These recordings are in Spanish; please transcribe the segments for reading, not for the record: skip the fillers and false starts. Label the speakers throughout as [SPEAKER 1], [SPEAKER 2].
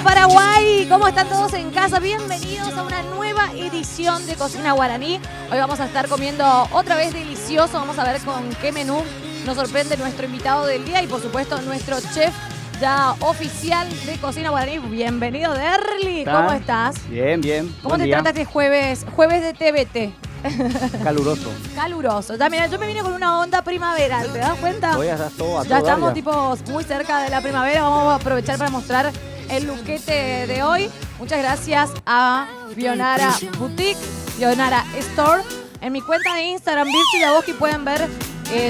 [SPEAKER 1] Hola Paraguay, ¿cómo están todos en casa? Bienvenidos a una nueva edición de Cocina Guaraní. Hoy vamos a estar comiendo otra vez delicioso. Vamos a ver con qué menú nos sorprende nuestro invitado del día y por supuesto nuestro chef ya oficial de Cocina Guaraní. Bienvenido, Derli. ¿Cómo estás?
[SPEAKER 2] Bien, bien.
[SPEAKER 1] ¿Cómo te trata este jueves de TBT?
[SPEAKER 2] Caluroso.
[SPEAKER 1] Caluroso. También yo me vine con una onda primaveral, ¿te das cuenta?
[SPEAKER 2] Hoy ya todo
[SPEAKER 1] ya estamos tipo muy cerca de la primavera. Vamos a aprovechar para mostrar el luquete de hoy. Muchas gracias a Fionara Boutique, Fionara Store. En mi cuenta de Instagram, Virtu Yaboski, pueden ver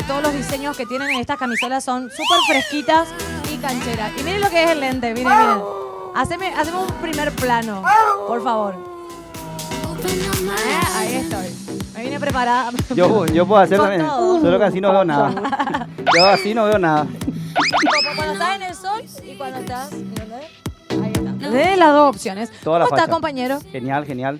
[SPEAKER 1] todos los diseños que tienen en estas camisolas. Son súper fresquitas y cancheras. Y miren lo que es el lente, miren, miren. Haceme un primer plano, por favor. Ahí estoy. Me vine preparada.
[SPEAKER 2] Yo puedo hacer
[SPEAKER 1] Con
[SPEAKER 2] también,
[SPEAKER 1] todo.
[SPEAKER 2] solo que así no veo nada. Yo así no veo nada.
[SPEAKER 1] Como cuando estás en el sol y cuando estás... Ahí está. De las dos opciones.
[SPEAKER 2] Toda la
[SPEAKER 1] ¿Cómo está,
[SPEAKER 2] facha.
[SPEAKER 1] compañero?
[SPEAKER 2] Genial, genial.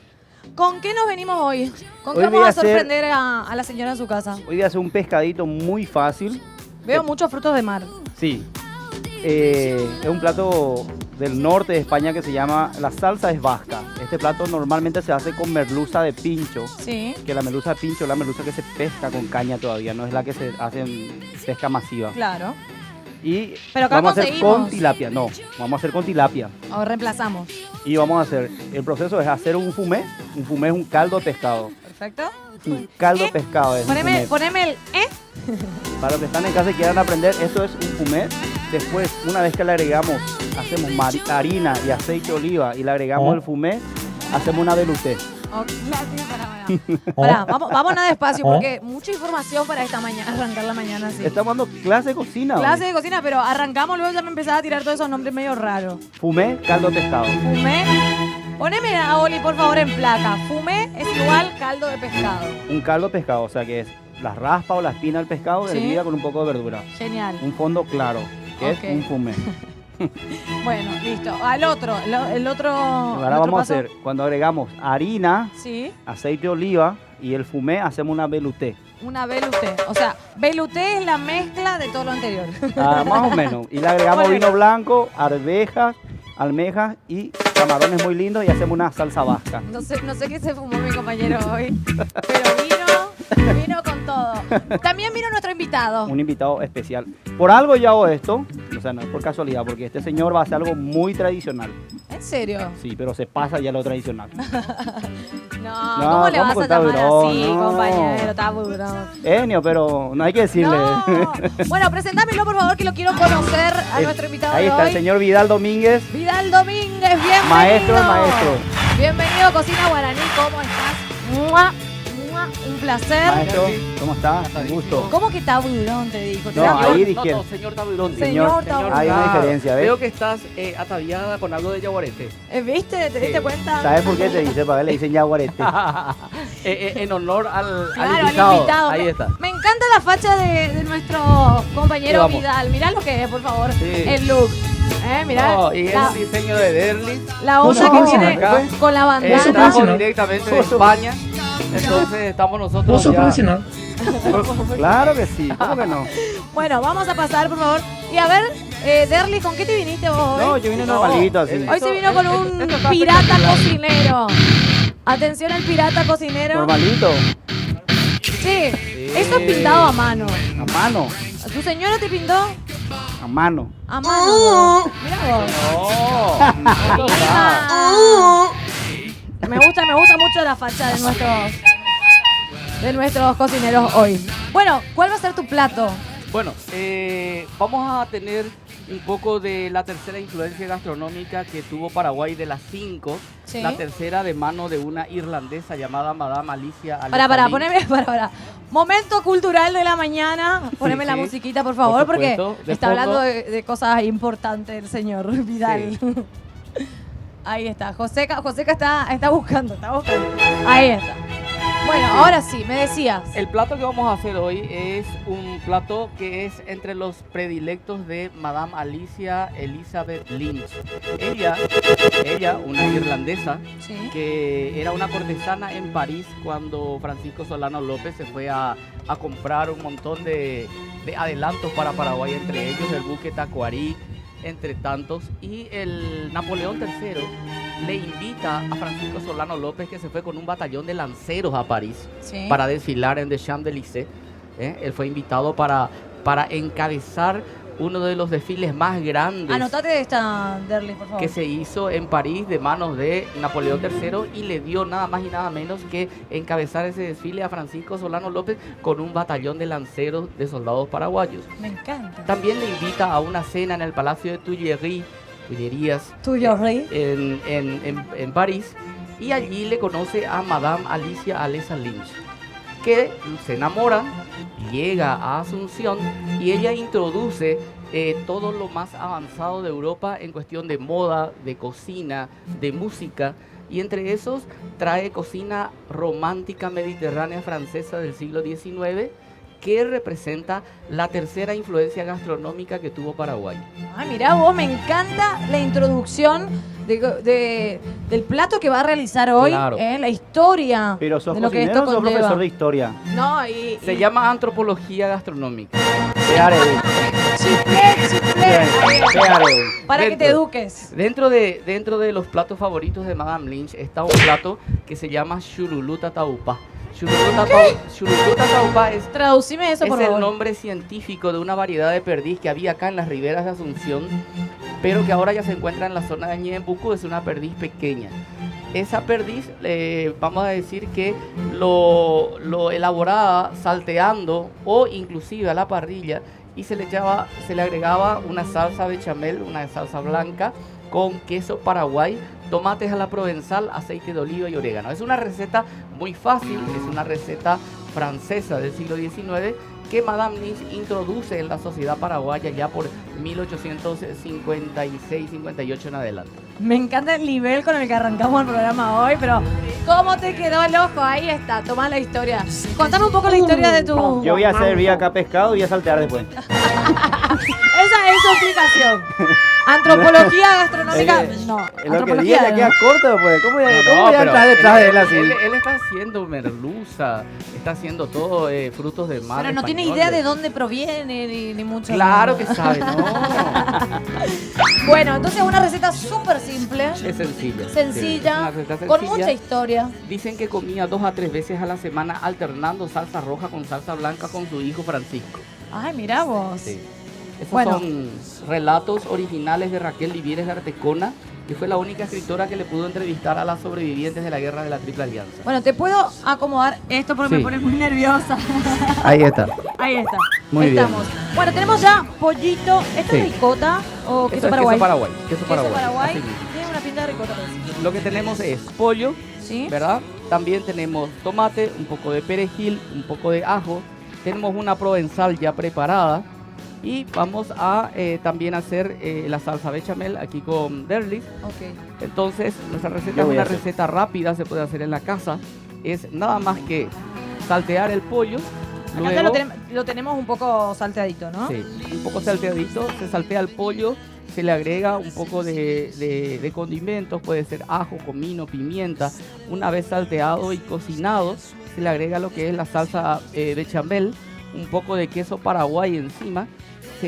[SPEAKER 1] ¿Con qué nos venimos hoy? ¿Con qué
[SPEAKER 2] Hoy
[SPEAKER 1] vamos
[SPEAKER 2] voy
[SPEAKER 1] a
[SPEAKER 2] a hacer-
[SPEAKER 1] sorprender a la señora en su casa?
[SPEAKER 2] Hoy voy a hacer un pescadito muy fácil.
[SPEAKER 1] Veo muchos frutos de mar.
[SPEAKER 2] Sí. Es un plato del norte de España que se llama, la salsa es vasca. Este plato normalmente se hace con merluza de pincho.
[SPEAKER 1] Sí.
[SPEAKER 2] Que la merluza de pincho es la merluza que se pesca con caña todavía, no es la que se hace en pesca masiva.
[SPEAKER 1] Claro.
[SPEAKER 2] Y
[SPEAKER 1] Pero acá
[SPEAKER 2] vamos a hacer
[SPEAKER 1] conseguimos.
[SPEAKER 2] con tilapia, no, vamos a hacer con tilapia.
[SPEAKER 1] O reemplazamos.
[SPEAKER 2] Y vamos a hacer, el proceso es hacer un fumé es un caldo de pescado.
[SPEAKER 1] Perfecto.
[SPEAKER 2] Un caldo de pescado es un fumé.
[SPEAKER 1] Poneme el
[SPEAKER 2] Para los que están en casa y quieran aprender, esto es un fumé. Después, una vez que le agregamos, hacemos harina y aceite de oliva y le agregamos el fumé, hacemos una velouté.
[SPEAKER 1] Pará, vámonos despacio porque mucha información para esta mañana, arrancar la mañana así.
[SPEAKER 2] Estamos dando clase de cocina.
[SPEAKER 1] Clase de cocina, pero arrancamos luego ya me empezaba a tirar todos esos nombres medio raros.
[SPEAKER 2] Fumé, caldo de pescado.
[SPEAKER 1] Fumé. Poneme a Oli, por favor, en placa. Fumé es igual caldo de pescado.
[SPEAKER 2] Un caldo de pescado, o sea que es la raspa o la espina del pescado
[SPEAKER 1] Sí.
[SPEAKER 2] hervida con un poco de verdura.
[SPEAKER 1] Genial.
[SPEAKER 2] Un fondo claro, que
[SPEAKER 1] Ok.
[SPEAKER 2] es un fumé.
[SPEAKER 1] Bueno, listo. Al otro, el otro.
[SPEAKER 2] Ahora
[SPEAKER 1] ¿el otro
[SPEAKER 2] vamos a
[SPEAKER 1] paso?
[SPEAKER 2] hacer, cuando agregamos harina,
[SPEAKER 1] Sí,
[SPEAKER 2] aceite de oliva y el fumé, hacemos una velouté.
[SPEAKER 1] una velouté. O sea, velouté es la mezcla de todo lo anterior.
[SPEAKER 2] Más o menos. Y le agregamos
[SPEAKER 1] Bueno.
[SPEAKER 2] vino blanco, arvejas, almejas y camarones muy lindos y hacemos una salsa vasca.
[SPEAKER 1] No sé qué se fumó mi compañero hoy, pero vino con todo. También vino nuestro invitado.
[SPEAKER 2] Un invitado especial. Por algo yo hago esto, o sea, no es por casualidad, porque este señor va a hacer algo muy tradicional.
[SPEAKER 1] ¿En serio?
[SPEAKER 2] Sí, pero se pasa ya lo tradicional.
[SPEAKER 1] No,
[SPEAKER 2] No,
[SPEAKER 1] ¿cómo le
[SPEAKER 2] ¿cómo
[SPEAKER 1] vas
[SPEAKER 2] que
[SPEAKER 1] a
[SPEAKER 2] está
[SPEAKER 1] llamar
[SPEAKER 2] burón?
[SPEAKER 1] así,
[SPEAKER 2] No.
[SPEAKER 1] compañero? Está burón.
[SPEAKER 2] Enio, pero no hay que decirle.
[SPEAKER 1] No. Bueno, presentámelo, por favor, que lo quiero conocer a
[SPEAKER 2] El-
[SPEAKER 1] nuestro invitado
[SPEAKER 2] Ahí
[SPEAKER 1] de
[SPEAKER 2] está
[SPEAKER 1] hoy.
[SPEAKER 2] el señor Vidal Domínguez,
[SPEAKER 1] Vidal Domínguez, bienvenido.
[SPEAKER 2] maestro.
[SPEAKER 1] Bienvenido a Cocina Guaraní, ¿cómo estás? ¡Mua! ¡Mua! Un placer.
[SPEAKER 2] Maestro, ¿cómo está? Un gusto.
[SPEAKER 1] ¿Cómo que taburón te dijo?
[SPEAKER 2] No, ahí dijeron.
[SPEAKER 3] No, señor Taburón.
[SPEAKER 1] Señor Taburón.
[SPEAKER 2] Hay una diferencia, ¿ves?
[SPEAKER 3] Veo que estás ataviada con algo de yaguarete.
[SPEAKER 1] ¿Viste? ¿Te diste
[SPEAKER 3] Sí.
[SPEAKER 1] cuenta?
[SPEAKER 2] ¿Sabes por qué te dice? Para que le dicen yaguarete.
[SPEAKER 3] En honor al
[SPEAKER 1] Claro,
[SPEAKER 3] invitado. Ahí está.
[SPEAKER 1] Me encanta la facha de nuestro compañero
[SPEAKER 2] Sí, vamos.
[SPEAKER 1] Vidal. Mirá lo que es, por favor.
[SPEAKER 3] Sí.
[SPEAKER 1] El look. Mirá.
[SPEAKER 3] No, y
[SPEAKER 1] la,
[SPEAKER 3] es un diseño de Derlis.
[SPEAKER 1] la onda
[SPEAKER 4] Vos
[SPEAKER 1] que
[SPEAKER 4] sos
[SPEAKER 1] tiene
[SPEAKER 3] acá.
[SPEAKER 1] con la bandana.
[SPEAKER 4] sos
[SPEAKER 3] Trajo
[SPEAKER 4] profesional.
[SPEAKER 3] directamente de
[SPEAKER 2] Vos sos-
[SPEAKER 3] España. Entonces estamos nosotros
[SPEAKER 4] Vos sos
[SPEAKER 3] ya-
[SPEAKER 4] profesional.
[SPEAKER 2] Claro que sí, ¿cómo que no?
[SPEAKER 1] Bueno, vamos a pasar, por favor. Y a ver, Derly, ¿con qué te viniste vos
[SPEAKER 2] No,
[SPEAKER 1] hoy?
[SPEAKER 2] yo vine
[SPEAKER 3] No,
[SPEAKER 2] normalito así.
[SPEAKER 1] Hoy se vino con un
[SPEAKER 3] esto está
[SPEAKER 1] pirata
[SPEAKER 3] espectacular.
[SPEAKER 1] cocinero. Atención al pirata cocinero.
[SPEAKER 2] Normalito,
[SPEAKER 1] Sí, eso es pintado a mano.
[SPEAKER 2] a mano,
[SPEAKER 1] ¿Tu señora te pintó?
[SPEAKER 2] a mano.
[SPEAKER 1] A mano. Mirá vos.
[SPEAKER 3] No,
[SPEAKER 1] Ah. Me gusta mucho la facha de nuestros cocineros hoy. Bueno, ¿cuál va a ser tu plato?
[SPEAKER 3] Bueno, vamos a tener un poco de la tercera influencia gastronómica que tuvo Paraguay de las 5.
[SPEAKER 1] Sí.
[SPEAKER 3] La tercera de mano de una irlandesa llamada Madame Alicia
[SPEAKER 1] Para,
[SPEAKER 3] Alessandri.
[SPEAKER 1] poneme, para. Momento cultural de la mañana. Poneme la
[SPEAKER 3] sí.
[SPEAKER 1] musiquita, por favor,
[SPEAKER 3] Por
[SPEAKER 1] porque
[SPEAKER 3] supuesto, de
[SPEAKER 1] está
[SPEAKER 3] fondo.
[SPEAKER 1] hablando de cosas importantes el señor Vidal. Ahí está. Joseca está buscando. Ahí está. Bueno, ahora sí, me decías.
[SPEAKER 3] El plato que vamos a hacer hoy es un plato que es entre los predilectos de Madame Alicia Elizabeth Lynch. Ella, una irlandesa,
[SPEAKER 1] Sí.
[SPEAKER 3] que era una cortesana en París cuando Francisco Solano López se fue a comprar un montón de adelantos para Paraguay, entre ellos el buque Tacuarí, entre tantos, y el Napoleón III le invita a Francisco Solano López, que se fue con un batallón de lanceros a París
[SPEAKER 1] Sí.
[SPEAKER 3] para desfilar en The Champs-Élysées. Él fue invitado para encabezar uno de los desfiles más grandes
[SPEAKER 1] Anotate esta, Derly, por favor.
[SPEAKER 3] que se hizo en París de manos de Napoleón III, y le dio nada más y nada menos que encabezar ese desfile a Francisco Solano López con un batallón de lanceros de soldados paraguayos.
[SPEAKER 1] Me encanta.
[SPEAKER 3] También le invita a una cena en el Palacio de Tullerías
[SPEAKER 1] Tuyo, Rey.
[SPEAKER 3] en París, y allí le conoce a Madame Alicia Alessa Lynch, que se enamoran, llega a Asunción y ella introduce todo lo más avanzado de Europa en cuestión de moda, de cocina, de música, y entre esos trae cocina romántica mediterránea francesa del siglo XIX, que representa la tercera influencia gastronómica que tuvo Paraguay.
[SPEAKER 1] Ay, mirá vos, me encanta la introducción del plato que va a realizar hoy,
[SPEAKER 3] Claro.
[SPEAKER 1] la historia
[SPEAKER 2] Pero sos
[SPEAKER 1] de lo que
[SPEAKER 2] cocinero
[SPEAKER 1] esto
[SPEAKER 2] o sos
[SPEAKER 1] conlleva.
[SPEAKER 2] profesor de historia.
[SPEAKER 1] No, y
[SPEAKER 3] Se llama antropología gastronómica.
[SPEAKER 2] ¿Qué haré? ¿Qué haré?
[SPEAKER 1] para que te eduques.
[SPEAKER 3] Dentro de los platos favoritos de Madame Lynch está un plato que se llama Churuluta Taupá. Churuluta Taupá es
[SPEAKER 1] Traducime eso, por
[SPEAKER 3] el
[SPEAKER 1] favor.
[SPEAKER 3] nombre científico de una variedad de perdiz que había acá en las riberas de Asunción, pero que ahora ya se encuentra en la zona de Ñembucú. Es una perdiz pequeña. Esa perdiz, vamos a decir que lo elaboraba salteando o inclusive a la parrilla, y se le agregaba una salsa bechamel, una salsa blanca, con queso paraguay, tomates a la provenzal, aceite de oliva y orégano. Es una receta muy fácil, es una receta francesa del siglo XIX que Madame Lynch introduce en la sociedad paraguaya ya por 1856-58 en adelante.
[SPEAKER 1] Me encanta el nivel con el que arrancamos el programa hoy, pero ¿cómo te quedó el ojo? Ahí está, toma la historia. Contame un poco la historia de tu...
[SPEAKER 2] Yo voy a servir acá pescado y voy a saltear después.
[SPEAKER 1] Esa es su explicación. Antropología gastronómica, no.
[SPEAKER 2] Es lo que
[SPEAKER 1] Antropología,
[SPEAKER 2] dije, ya queda corto después. ¿Cómo voy a
[SPEAKER 3] pero
[SPEAKER 2] entrar detrás de él así?
[SPEAKER 3] Él está haciendo merluza, está haciendo todo frutos del mar.
[SPEAKER 1] Pero no tiene
[SPEAKER 3] españoles.
[SPEAKER 1] idea de dónde proviene ni mucho.
[SPEAKER 3] Claro que sabe, no.
[SPEAKER 1] Bueno, entonces una receta súper simple,
[SPEAKER 3] Es sencilla. Sí,
[SPEAKER 1] sencilla,
[SPEAKER 3] es una receta
[SPEAKER 1] con
[SPEAKER 3] sencilla.
[SPEAKER 1] mucha historia.
[SPEAKER 3] Dicen que comía 2 a 3 veces a la semana alternando salsa roja con salsa blanca con su hijo Francisco.
[SPEAKER 1] Ay, mirá vos.
[SPEAKER 3] Sí. Esos
[SPEAKER 1] Bueno.
[SPEAKER 3] son relatos originales de Raquel Livieres de Artecona, que fue la única escritora que le pudo entrevistar a las sobrevivientes de la guerra de la Triple Alianza.
[SPEAKER 1] Bueno, te puedo acomodar esto porque me
[SPEAKER 3] Sí.
[SPEAKER 1] pone muy nerviosa.
[SPEAKER 3] Ahí está.
[SPEAKER 1] Ahí está.
[SPEAKER 3] Muy bien.
[SPEAKER 1] Estamos. Bueno, tenemos ya pollito. ¿Esto
[SPEAKER 3] Sí.
[SPEAKER 1] es ricota o
[SPEAKER 3] Eso
[SPEAKER 1] queso
[SPEAKER 3] es
[SPEAKER 1] paraguay?
[SPEAKER 3] queso paraguay. Queso
[SPEAKER 1] Queso
[SPEAKER 3] paraguay.
[SPEAKER 1] paraguay.
[SPEAKER 3] Así mismo.
[SPEAKER 1] Tiene una pinta de ricota, parece.
[SPEAKER 3] Lo que tenemos es pollo,
[SPEAKER 1] ¿Sí?
[SPEAKER 3] ¿verdad? También tenemos tomate, un poco de perejil, un poco de ajo. Tenemos una provenzal ya preparada. Y vamos a también hacer la salsa bechamel aquí con Derly.
[SPEAKER 1] Ok.
[SPEAKER 3] Entonces, nuestra receta
[SPEAKER 2] Yo
[SPEAKER 3] es
[SPEAKER 2] voy a
[SPEAKER 3] una
[SPEAKER 2] hacer.
[SPEAKER 3] receta rápida, se puede hacer en la casa. Es nada más que saltear el pollo.
[SPEAKER 1] Acá ya lo tenemos un poco salteadito, ¿no?
[SPEAKER 3] Sí, un poco salteadito, se saltea el pollo, se le agrega un poco de condimentos, puede ser ajo, comino, pimienta. Una vez salteado y cocinado, se le agrega lo que es la salsa bechamel, un poco de queso paraguay encima.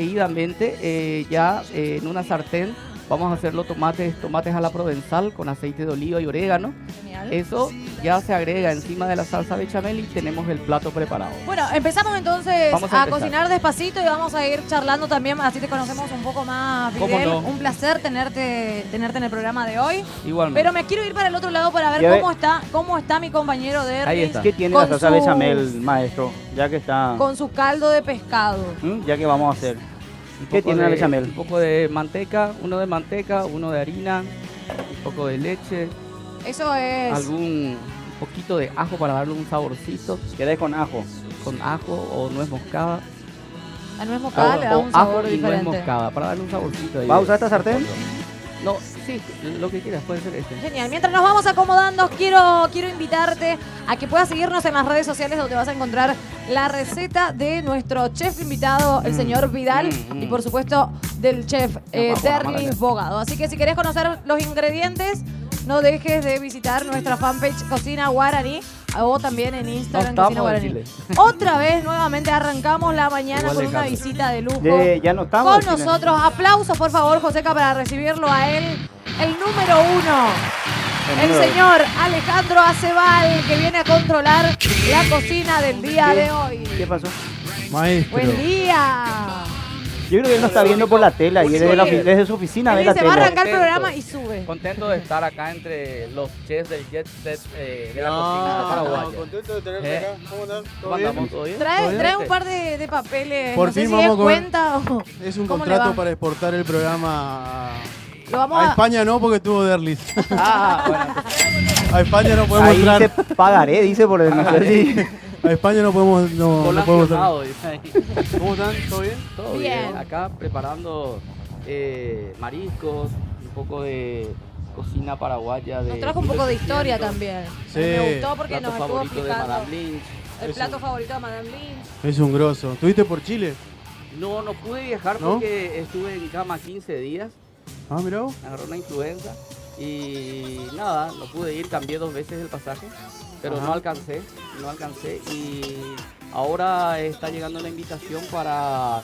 [SPEAKER 3] Seguidamente, ya en una sartén, vamos a hacer los tomates a la provenzal con aceite de oliva y orégano.
[SPEAKER 1] Genial.
[SPEAKER 3] Eso ya se agrega encima de la salsa bechamel y tenemos el plato preparado.
[SPEAKER 1] Bueno, empezamos entonces
[SPEAKER 3] Vamos
[SPEAKER 1] a
[SPEAKER 3] a empezar.
[SPEAKER 1] cocinar despacito y vamos a ir charlando también, así te conocemos un poco más,
[SPEAKER 3] ¿Cómo
[SPEAKER 1] Fidel.
[SPEAKER 3] no?
[SPEAKER 1] Un placer tenerte en el programa de hoy.
[SPEAKER 3] Igualmente.
[SPEAKER 1] Pero me quiero ir para el otro lado para ver
[SPEAKER 2] Ya ve-
[SPEAKER 1] cómo está mi compañero de
[SPEAKER 3] Ahí está.
[SPEAKER 2] ¿Qué tiene
[SPEAKER 1] Con
[SPEAKER 2] la salsa
[SPEAKER 1] su-
[SPEAKER 2] bechamel, maestro? Ya que está...
[SPEAKER 1] con su caldo de pescado.
[SPEAKER 2] Ya que vamos a hacer.
[SPEAKER 3] Un
[SPEAKER 2] ¿Qué
[SPEAKER 3] poco
[SPEAKER 2] tiene la
[SPEAKER 3] de-
[SPEAKER 2] bechamel?
[SPEAKER 3] Un poco de manteca, uno de harina, un poco de leche,
[SPEAKER 1] Eso es.
[SPEAKER 3] un poquito de ajo para darle un saborcito,
[SPEAKER 2] ¿Querés con ajo?
[SPEAKER 3] con ajo o nuez moscada.
[SPEAKER 1] La nuez moscada le da
[SPEAKER 3] o
[SPEAKER 1] un sabor
[SPEAKER 3] ajo y nuez
[SPEAKER 1] diferente.
[SPEAKER 3] moscada, para darle un saborcito. ahí
[SPEAKER 2] ¿Vas a
[SPEAKER 3] de-
[SPEAKER 2] usar esta sartén?
[SPEAKER 3] No, sí, lo que quieras, puede ser este.
[SPEAKER 1] Genial. Mientras nos vamos acomodando, quiero invitarte a que puedas seguirnos en las redes sociales donde vas a encontrar la receta de nuestro chef invitado, el señor Vidal, y por supuesto del chef Derly Bogado. Así que si querés conocer los ingredientes, no dejes de visitar nuestra fanpage Cocina Guaraní A vos también en
[SPEAKER 3] No
[SPEAKER 1] Instagram,
[SPEAKER 3] estamos
[SPEAKER 1] Cocina
[SPEAKER 3] en
[SPEAKER 1] Guaraní.
[SPEAKER 3] Chile.
[SPEAKER 1] Otra vez, nuevamente arrancamos la mañana
[SPEAKER 3] Igual
[SPEAKER 1] con
[SPEAKER 3] de
[SPEAKER 1] una
[SPEAKER 3] casa.
[SPEAKER 1] visita de lujo.
[SPEAKER 2] Ya no estamos.
[SPEAKER 1] Con
[SPEAKER 2] en Chile.
[SPEAKER 1] nosotros, aplausos por favor, Joseca, para recibirlo a él, el número 1. El
[SPEAKER 2] número
[SPEAKER 1] señor Alejandro Acebal, que viene a controlar la cocina del día de hoy.
[SPEAKER 2] ¿Qué pasó?
[SPEAKER 4] Maestro.
[SPEAKER 1] Buen día.
[SPEAKER 2] Yo creo que él no está viendo por la tela y desde su oficina ve
[SPEAKER 1] Él
[SPEAKER 2] la
[SPEAKER 1] dice, va a
[SPEAKER 2] tela.
[SPEAKER 1] arrancar el
[SPEAKER 3] Contento.
[SPEAKER 1] programa y sube.
[SPEAKER 3] Contento de estar acá entre los chefs del jet set de la
[SPEAKER 4] No,
[SPEAKER 3] cocina paraguaya.
[SPEAKER 4] contento de tenerte acá. ¿Cómo andás? ¿Todo
[SPEAKER 3] ¿Cómo
[SPEAKER 4] bien?
[SPEAKER 3] andamos? ¿Todo bien?
[SPEAKER 1] Trae un par de papeles.
[SPEAKER 4] Por
[SPEAKER 1] no sé
[SPEAKER 4] fin
[SPEAKER 1] si
[SPEAKER 4] vamos
[SPEAKER 1] es
[SPEAKER 4] con-
[SPEAKER 1] cuenta o...
[SPEAKER 4] Es un
[SPEAKER 1] ¿Cómo le
[SPEAKER 4] contrato
[SPEAKER 1] va?
[SPEAKER 4] para exportar el programa
[SPEAKER 1] Lo vamos
[SPEAKER 4] a
[SPEAKER 1] a...
[SPEAKER 4] España no, porque tuvo Derlis.
[SPEAKER 3] Ah, bueno.
[SPEAKER 4] A España no podemos
[SPEAKER 2] Ahí
[SPEAKER 4] entrar.
[SPEAKER 2] dice pagaré, dice por el no sé si.
[SPEAKER 4] A España no podemos, no podemos entrar.
[SPEAKER 3] Colacionado, dice ahí.
[SPEAKER 4] ¿Cómo están? ¿Todo bien?
[SPEAKER 3] Todo
[SPEAKER 1] Bien.
[SPEAKER 3] bien. Acá preparando mariscos, un poco de cocina paraguaya.
[SPEAKER 1] Nos trajo un poco de historia también.
[SPEAKER 4] Sí.
[SPEAKER 1] Me gustó porque
[SPEAKER 3] Plato
[SPEAKER 1] nos estuvo
[SPEAKER 3] favorito de
[SPEAKER 1] explicando
[SPEAKER 3] Madame Lynch.
[SPEAKER 1] el
[SPEAKER 4] Eso.
[SPEAKER 1] plato favorito de Madame Lynch.
[SPEAKER 4] Es un grosso. ¿Estuviste por Chile?
[SPEAKER 3] No pude viajar
[SPEAKER 4] ¿No?
[SPEAKER 3] porque estuve en cama 15 días.
[SPEAKER 4] Ah, mirá vos.
[SPEAKER 3] Me agarró una influenza y nada, no pude ir, cambié 2 veces el pasaje, pero
[SPEAKER 4] Ajá.
[SPEAKER 3] no alcancé y ahora está llegando la invitación para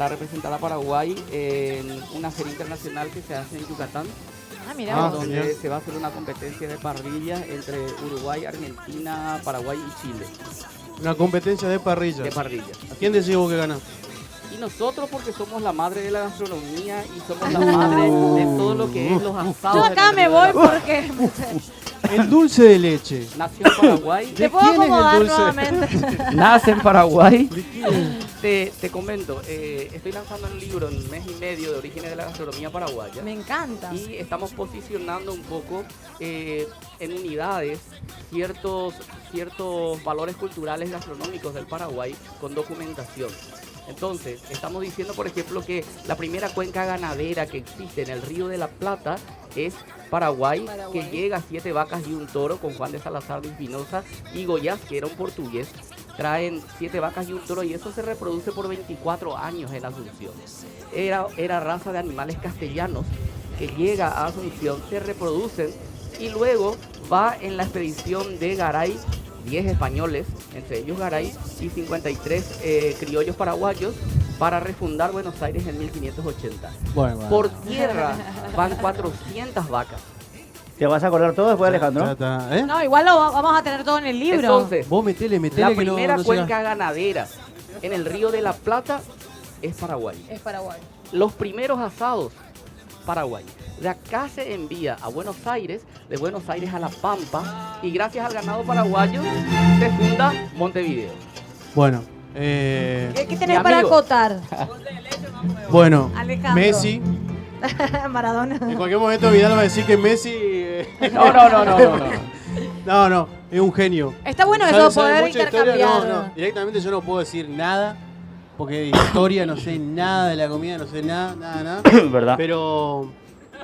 [SPEAKER 3] representar a Paraguay en una feria internacional que se hace en Yucatán,
[SPEAKER 1] Ah, mira.
[SPEAKER 4] Ah,
[SPEAKER 1] vos.
[SPEAKER 3] donde
[SPEAKER 4] genial.
[SPEAKER 3] se va a hacer una competencia de parrilla entre Uruguay, Argentina, Paraguay y Chile,
[SPEAKER 4] Una competencia de parrilla.
[SPEAKER 3] de parrilla.
[SPEAKER 4] ¿A quién decís vos que gana?
[SPEAKER 3] Y nosotros porque somos la madre de la gastronomía y somos la madre de todo lo que es los asados.
[SPEAKER 1] Yo
[SPEAKER 3] en
[SPEAKER 1] acá
[SPEAKER 3] el
[SPEAKER 1] me
[SPEAKER 3] Río de
[SPEAKER 1] voy
[SPEAKER 3] la Plata.
[SPEAKER 4] El dulce de leche.
[SPEAKER 3] Nació en Paraguay.
[SPEAKER 1] ¿Te
[SPEAKER 4] ¿De
[SPEAKER 1] puedo
[SPEAKER 4] quién es el
[SPEAKER 1] acomodar
[SPEAKER 4] dulce?
[SPEAKER 1] nuevamente?
[SPEAKER 3] Nace en Paraguay.
[SPEAKER 4] ¿De quién?
[SPEAKER 3] Te comento, estoy lanzando un libro en un mes y medio de orígenes de la gastronomía paraguaya.
[SPEAKER 1] Me encanta.
[SPEAKER 3] Y estamos posicionando un poco en unidades ciertos valores culturales gastronómicos del Paraguay con documentación. Entonces, estamos diciendo, por ejemplo, que la primera cuenca ganadera que existe en el Río de la Plata es Paraguay, que llega a 7 vacas y un toro con Juan de Salazar de Espinosa y Goiás, que era un portugués. Traen 7 vacas y un toro y eso se reproduce por 24 años en Asunción. Era raza de animales castellanos que llega a Asunción, se reproducen y luego va en la expedición de Garay, 10 españoles, entre ellos Garay, y 53 criollos paraguayos para refundar Buenos Aires en 1580.
[SPEAKER 4] Bueno,
[SPEAKER 3] Por tierra van 400 vacas.
[SPEAKER 2] ¿Te vas a acordar todo después, Alejandro?
[SPEAKER 4] Ya está, ¿eh?
[SPEAKER 1] No, igual lo vamos a tener todo en el libro.
[SPEAKER 3] Entonces,
[SPEAKER 4] Vos metele
[SPEAKER 3] la
[SPEAKER 4] que no-
[SPEAKER 3] primera
[SPEAKER 4] no
[SPEAKER 3] cuenca
[SPEAKER 4] llega.
[SPEAKER 3] ganadera en el Río de la Plata es Paraguay.
[SPEAKER 1] Es Paraguay.
[SPEAKER 3] Los primeros asados, Paraguay. De acá se envía a Buenos Aires, de Buenos Aires a La Pampa, y gracias al ganado paraguayo se funda Montevideo.
[SPEAKER 4] Bueno,
[SPEAKER 1] ¿Qué tenés
[SPEAKER 3] Mi
[SPEAKER 1] para
[SPEAKER 3] amigo.
[SPEAKER 1] acotar?
[SPEAKER 4] bueno,
[SPEAKER 1] Alejandro.
[SPEAKER 4] Messi.
[SPEAKER 1] Maradona.
[SPEAKER 4] En cualquier momento Vidal va a decir que Messi.
[SPEAKER 3] No.
[SPEAKER 4] No, es un genio.
[SPEAKER 1] Está bueno
[SPEAKER 4] ¿Sabe-
[SPEAKER 1] eso,
[SPEAKER 4] sabe
[SPEAKER 1] poder
[SPEAKER 4] mucha historia?
[SPEAKER 1] intercambiar.
[SPEAKER 4] No, directamente yo no puedo decir nada. Porque de historia no sé nada, de la comida no sé nada.
[SPEAKER 2] ¿Verdad?
[SPEAKER 4] Pero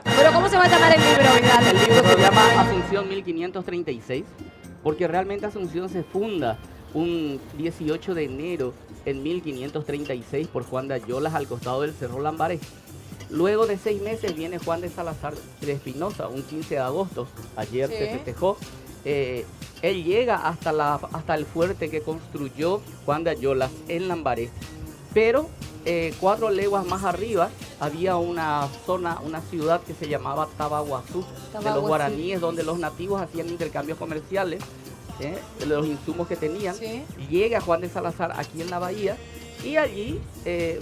[SPEAKER 1] Pero ¿cómo se va a llamar el libro, Vidal?
[SPEAKER 3] El libro se llama Asunción 1536, porque realmente Asunción se funda un 18 de enero en 1536 por Juan de Ayolas al costado del Cerro Lambaré. Luego de 6 meses viene Juan de Salazar de Espinosa, un 15 de agosto, ayer
[SPEAKER 1] Sí.
[SPEAKER 3] se festejó. Él llega hasta el fuerte que construyó Juan de Ayolas en Lambaré. Pero 4 leguas más arriba había una zona, una ciudad que se llamaba Tabaguazú, de
[SPEAKER 1] Tabaguazú.
[SPEAKER 3] los guaraníes, donde los nativos hacían intercambios comerciales de los insumos que tenían.
[SPEAKER 1] Sí.
[SPEAKER 3] Llega Juan de Salazar aquí en la bahía y allí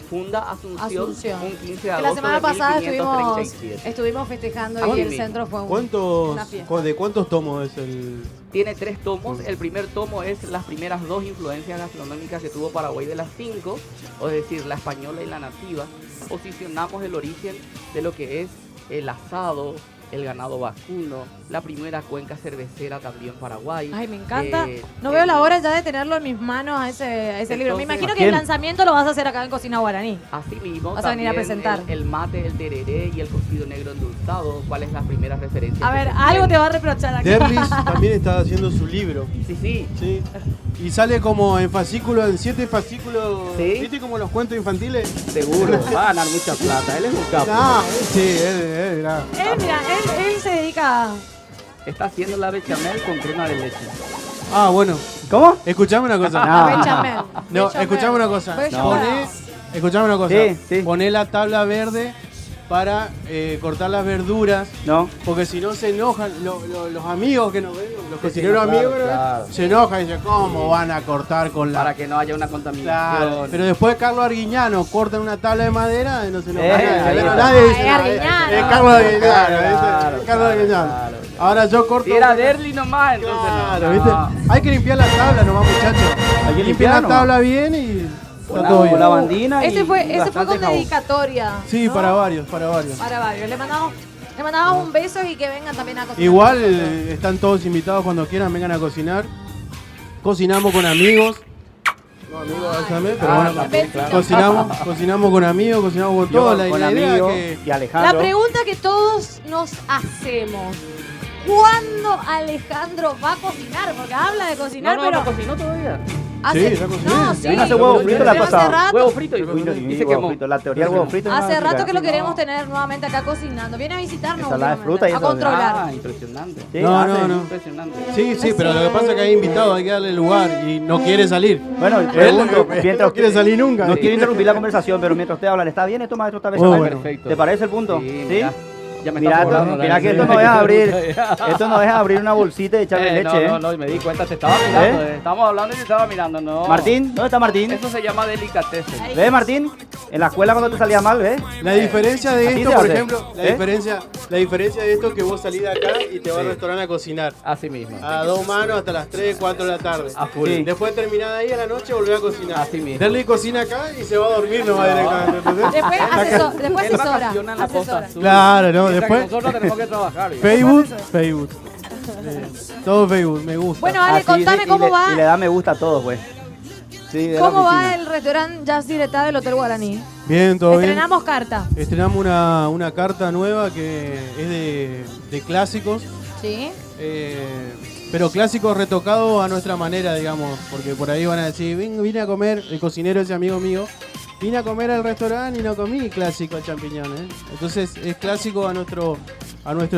[SPEAKER 3] funda Asunción,
[SPEAKER 1] Asunción.
[SPEAKER 3] un 15 de
[SPEAKER 1] Que
[SPEAKER 3] agosto
[SPEAKER 1] la semana
[SPEAKER 3] de
[SPEAKER 1] pasada
[SPEAKER 3] 1537.
[SPEAKER 1] estuvimos festejando
[SPEAKER 3] Aquí
[SPEAKER 1] y el
[SPEAKER 3] mismo.
[SPEAKER 1] centro fue una fiesta.
[SPEAKER 4] ¿de cuántos tomos es el...?
[SPEAKER 3] Tiene 3 tomos. El primer tomo es las primeras 2 influencias gastronómicas que tuvo Paraguay de las 5, es decir, la española y la nativa. Posicionamos el origen de lo que es el asado, el ganado vacuno, la primera cuenca cervecera también Paraguay.
[SPEAKER 1] Ay, me encanta.
[SPEAKER 3] Eh,
[SPEAKER 1] No veo la hora ya de tenerlo en mis manos a ese libro. Me
[SPEAKER 3] Entonces,
[SPEAKER 1] imagino
[SPEAKER 2] ¿a
[SPEAKER 1] que el
[SPEAKER 2] quién?
[SPEAKER 1] lanzamiento lo vas a hacer acá en Cocina Guaraní.
[SPEAKER 3] Así mismo,
[SPEAKER 1] Vas a venir a
[SPEAKER 3] también
[SPEAKER 1] presentar.
[SPEAKER 3] el mate, el tereré y el cocido negro endulzado, cuáles las primeras referencias.
[SPEAKER 1] A
[SPEAKER 3] que
[SPEAKER 1] ver,
[SPEAKER 3] se
[SPEAKER 1] algo
[SPEAKER 3] tienen.
[SPEAKER 1] te va a reprochar acá.
[SPEAKER 4] Derlis también está haciendo su libro.
[SPEAKER 3] Sí.
[SPEAKER 4] Sí. Y sale como en fascículos, en 7 fascículos.
[SPEAKER 3] Sí.
[SPEAKER 4] ¿Viste como los cuentos infantiles?
[SPEAKER 3] Seguro, va a ganar mucha plata. Él es un capo.
[SPEAKER 4] No, sí, mirá.
[SPEAKER 1] Mira, él se dedica a...
[SPEAKER 3] Está haciendo la bechamel con crema de leche.
[SPEAKER 4] Ah, bueno.
[SPEAKER 2] ¿Cómo?
[SPEAKER 4] Escuchame una cosa.
[SPEAKER 2] No.
[SPEAKER 1] Bechamel.
[SPEAKER 4] No,
[SPEAKER 1] Bechamel.
[SPEAKER 4] escuchame una cosa.
[SPEAKER 1] Bechamel.
[SPEAKER 4] Escuchame una cosa.
[SPEAKER 2] Sí, sí.
[SPEAKER 4] Poné la tabla verde para cortar las verduras.
[SPEAKER 2] No.
[SPEAKER 4] Porque si no se enojan los amigos que nos ven, los
[SPEAKER 2] Sí,
[SPEAKER 4] cocineros
[SPEAKER 2] sí, claro,
[SPEAKER 4] amigos, ¿no?
[SPEAKER 2] claro.
[SPEAKER 4] Se enojan y dicen, ¿cómo van a cortar con la...?
[SPEAKER 3] Para que no haya una contaminación.
[SPEAKER 4] Claro, pero después Carlos Arguiñano corta una tabla de madera y no se enoja nadie.
[SPEAKER 2] ahí está.
[SPEAKER 4] Nadie dice
[SPEAKER 1] Es
[SPEAKER 4] nada.
[SPEAKER 1] Arguiñano.
[SPEAKER 4] Es Carlos Arguiñano.
[SPEAKER 2] Claro,
[SPEAKER 4] ¿viste? Carlos Arguiñano.
[SPEAKER 3] claro.
[SPEAKER 4] Ahora yo corto...
[SPEAKER 3] Si era Derly nomás, entonces
[SPEAKER 4] Claro,
[SPEAKER 3] no.
[SPEAKER 4] ¿viste? Hay que limpiar la tabla nomás, muchachos.
[SPEAKER 2] Hay que
[SPEAKER 4] Limpiar
[SPEAKER 2] limpiar
[SPEAKER 4] la
[SPEAKER 2] nomás.
[SPEAKER 4] tabla bien y está
[SPEAKER 2] Con
[SPEAKER 4] todo bien.
[SPEAKER 2] la bandina y
[SPEAKER 1] Ese fue
[SPEAKER 2] bastante
[SPEAKER 1] con
[SPEAKER 2] jabón.
[SPEAKER 1] dedicatoria.
[SPEAKER 4] Sí,
[SPEAKER 1] ¿no?
[SPEAKER 4] para varios.
[SPEAKER 1] Para varios. Le mandamos un beso y que vengan también a cocinar.
[SPEAKER 4] Igual están todos invitados cuando quieran, vengan a cocinar. Cocinamos con amigos. No, amigos, avísame, pero bueno,
[SPEAKER 1] también, claro.
[SPEAKER 4] cocinamos con amigos, cocinamos con
[SPEAKER 2] Yo
[SPEAKER 4] todos.
[SPEAKER 2] con
[SPEAKER 4] La idea
[SPEAKER 2] amigos
[SPEAKER 4] es que
[SPEAKER 2] y Alejandro.
[SPEAKER 1] La pregunta que todos nos hacemos. ¿Cuándo Alejandro va a cocinar? Porque habla de cocinar,
[SPEAKER 3] No,
[SPEAKER 1] pero
[SPEAKER 3] no cocinó todavía.
[SPEAKER 1] hace,
[SPEAKER 4] Sí, ya cociné.
[SPEAKER 1] no,
[SPEAKER 4] Ya
[SPEAKER 1] sí.
[SPEAKER 2] hace huevo frito la
[SPEAKER 1] Pero hace
[SPEAKER 2] pasada.
[SPEAKER 1] rato,
[SPEAKER 3] Huevo frito y
[SPEAKER 2] Dice
[SPEAKER 3] que
[SPEAKER 2] huevo frito. La teoría del huevo frito.
[SPEAKER 1] hace
[SPEAKER 2] no,
[SPEAKER 1] rato que lo
[SPEAKER 2] sí.
[SPEAKER 1] queremos tener nuevamente acá cocinando. Viene a visitarnos
[SPEAKER 2] Ensalada de
[SPEAKER 1] últimamente,
[SPEAKER 2] fruta y
[SPEAKER 1] a
[SPEAKER 2] eso,
[SPEAKER 1] controlar.
[SPEAKER 3] Ah, impresionante.
[SPEAKER 2] Sí,
[SPEAKER 4] No,
[SPEAKER 2] hace.
[SPEAKER 4] no.
[SPEAKER 3] Impresionante.
[SPEAKER 4] Sí, pero lo que pasa es que hay invitados, hay que darle lugar y no quiere salir.
[SPEAKER 2] Bueno,
[SPEAKER 4] Él
[SPEAKER 2] pregunto,
[SPEAKER 4] no quiere salir nunca.
[SPEAKER 2] No quiero interrumpir la conversación, pero mientras usted habla, ¿está bien esto, maestro? ¿Está bien?
[SPEAKER 4] Muy bueno.
[SPEAKER 3] Perfecto.
[SPEAKER 2] ¿Te parece el punto?
[SPEAKER 3] Sí, mira, ya me
[SPEAKER 2] Mira,
[SPEAKER 3] está
[SPEAKER 2] esto-
[SPEAKER 3] cobrando,
[SPEAKER 2] mira
[SPEAKER 3] dale,
[SPEAKER 2] que
[SPEAKER 3] sí.
[SPEAKER 2] esto no es abrir, esto no es abrir una bolsita y echarle leche,
[SPEAKER 3] No,
[SPEAKER 2] ¿eh?
[SPEAKER 3] no, y me di cuenta, te estaba mirando, estábamos hablando y te estaba mirando, no.
[SPEAKER 2] Martín, ¿dónde está Martín?
[SPEAKER 3] Eso se llama delicatessen.
[SPEAKER 1] Ahí.
[SPEAKER 2] ¿Ves, Martín? En la escuela cuando te salía mal, ¿ves?
[SPEAKER 4] La diferencia de
[SPEAKER 2] Así
[SPEAKER 4] esto,
[SPEAKER 2] se
[SPEAKER 4] por
[SPEAKER 2] hace.
[SPEAKER 4] ejemplo, la
[SPEAKER 2] ¿Eh?
[SPEAKER 4] diferencia de esto es que vos salís de acá y te vas al restaurante a cocinar.
[SPEAKER 3] Así mismo.
[SPEAKER 4] A dos manos hasta las 3, 4 de la tarde.
[SPEAKER 3] A full.
[SPEAKER 2] Sí.
[SPEAKER 4] Después terminada ahí a la noche volvés a cocinar.
[SPEAKER 3] Así mismo.
[SPEAKER 4] Derly cocina acá y se va a dormir nomás directamente. ¿entendés?
[SPEAKER 1] Después
[SPEAKER 3] Él
[SPEAKER 1] asesora.
[SPEAKER 3] vacaciona en la posta azul.
[SPEAKER 4] Claro, no,
[SPEAKER 3] Mientras que
[SPEAKER 4] después
[SPEAKER 3] nosotros tenemos que trabajar. ¿viste?
[SPEAKER 4] Facebook. Todo Facebook, me gusta.
[SPEAKER 1] Bueno, Ale,
[SPEAKER 2] Así,
[SPEAKER 1] contame
[SPEAKER 2] sí,
[SPEAKER 1] cómo
[SPEAKER 2] y
[SPEAKER 1] va.
[SPEAKER 2] le da me gusta a todos, pues. Sí, de la
[SPEAKER 1] ¿Cómo va
[SPEAKER 2] oficina.
[SPEAKER 1] el restaurante Jazz Directa del Hotel Guaraní?
[SPEAKER 4] Bien, todo bien.
[SPEAKER 1] Estrenamos carta.
[SPEAKER 4] Estrenamos una carta nueva que es de clásicos,
[SPEAKER 1] ¿Sí?
[SPEAKER 4] pero clásicos retocados a nuestra manera, digamos, porque por ahí van a decir, vine a comer, el cocinero ese amigo mío, vine a comer al restaurante y no comí clásico al champiñón, ¿eh? Entonces es clásico a nuestro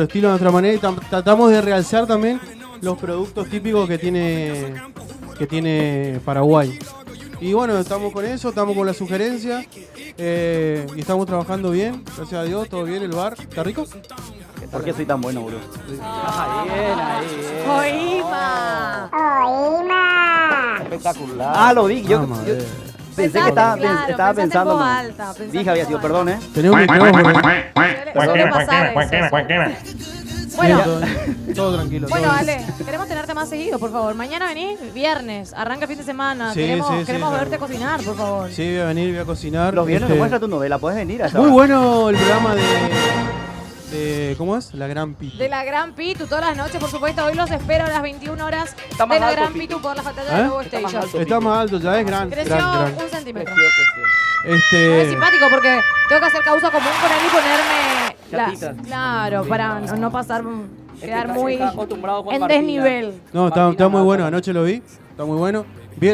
[SPEAKER 4] estilo, a nuestra manera y tratamos de realzar también los productos típicos que tiene Paraguay. Y bueno, estamos con eso, estamos con la sugerencia y estamos trabajando bien, gracias a Dios, todo bien, el bar. ¿Está rico?
[SPEAKER 2] ¿Por qué soy tan bueno, boludo?
[SPEAKER 3] Ahí bien. Espectacular.
[SPEAKER 2] Ah, lo vi. Yo
[SPEAKER 4] Vamos a
[SPEAKER 2] yo
[SPEAKER 4] ver.
[SPEAKER 2] pensé que estaba pensando. No. Dije había sido, perdón, ¿eh?
[SPEAKER 4] Tenemos un micrófono.
[SPEAKER 1] Suele pasar eso. Bueno,
[SPEAKER 4] Todo tranquilo.
[SPEAKER 1] bueno,
[SPEAKER 4] todo bien.
[SPEAKER 1] Ale, queremos tenerte más seguido, por favor. Mañana venís, viernes, arranca el fin de semana.
[SPEAKER 4] Sí,
[SPEAKER 1] queremos
[SPEAKER 4] sí,
[SPEAKER 1] queremos
[SPEAKER 4] sí,
[SPEAKER 1] verte
[SPEAKER 4] claro.
[SPEAKER 1] cocinar, por favor.
[SPEAKER 4] Sí, voy a venir, voy a cocinar.
[SPEAKER 2] Los viernes
[SPEAKER 4] Este,
[SPEAKER 2] me muestra tu novela, puedes venir a esa
[SPEAKER 4] Muy
[SPEAKER 2] hora?
[SPEAKER 4] bueno el programa de ¿cómo es? La Gran Pitu.
[SPEAKER 1] De la Gran Pitu, todas las noches, por supuesto. Hoy los espero a las 21 horas
[SPEAKER 3] Está más
[SPEAKER 1] de la
[SPEAKER 3] alto,
[SPEAKER 1] Gran
[SPEAKER 3] Pitu.
[SPEAKER 1] Pitu por la pantalla
[SPEAKER 4] ¿Eh?
[SPEAKER 1] de Lobo
[SPEAKER 3] Está más
[SPEAKER 1] Station.
[SPEAKER 3] alto.
[SPEAKER 4] Está más alto, ya es gran.
[SPEAKER 1] Creció
[SPEAKER 4] gran.
[SPEAKER 1] un centímetro.
[SPEAKER 3] Creció.
[SPEAKER 1] No es
[SPEAKER 4] Este,
[SPEAKER 1] simpático porque tengo que hacer causa común con él y ponerme
[SPEAKER 3] Chatitas.
[SPEAKER 1] claro, para no pasar, quedar muy
[SPEAKER 3] está acostumbrado Juan
[SPEAKER 1] en
[SPEAKER 3] Martina.
[SPEAKER 1] desnivel.
[SPEAKER 4] no, está muy bueno. Anoche lo vi. Está muy bueno. Vi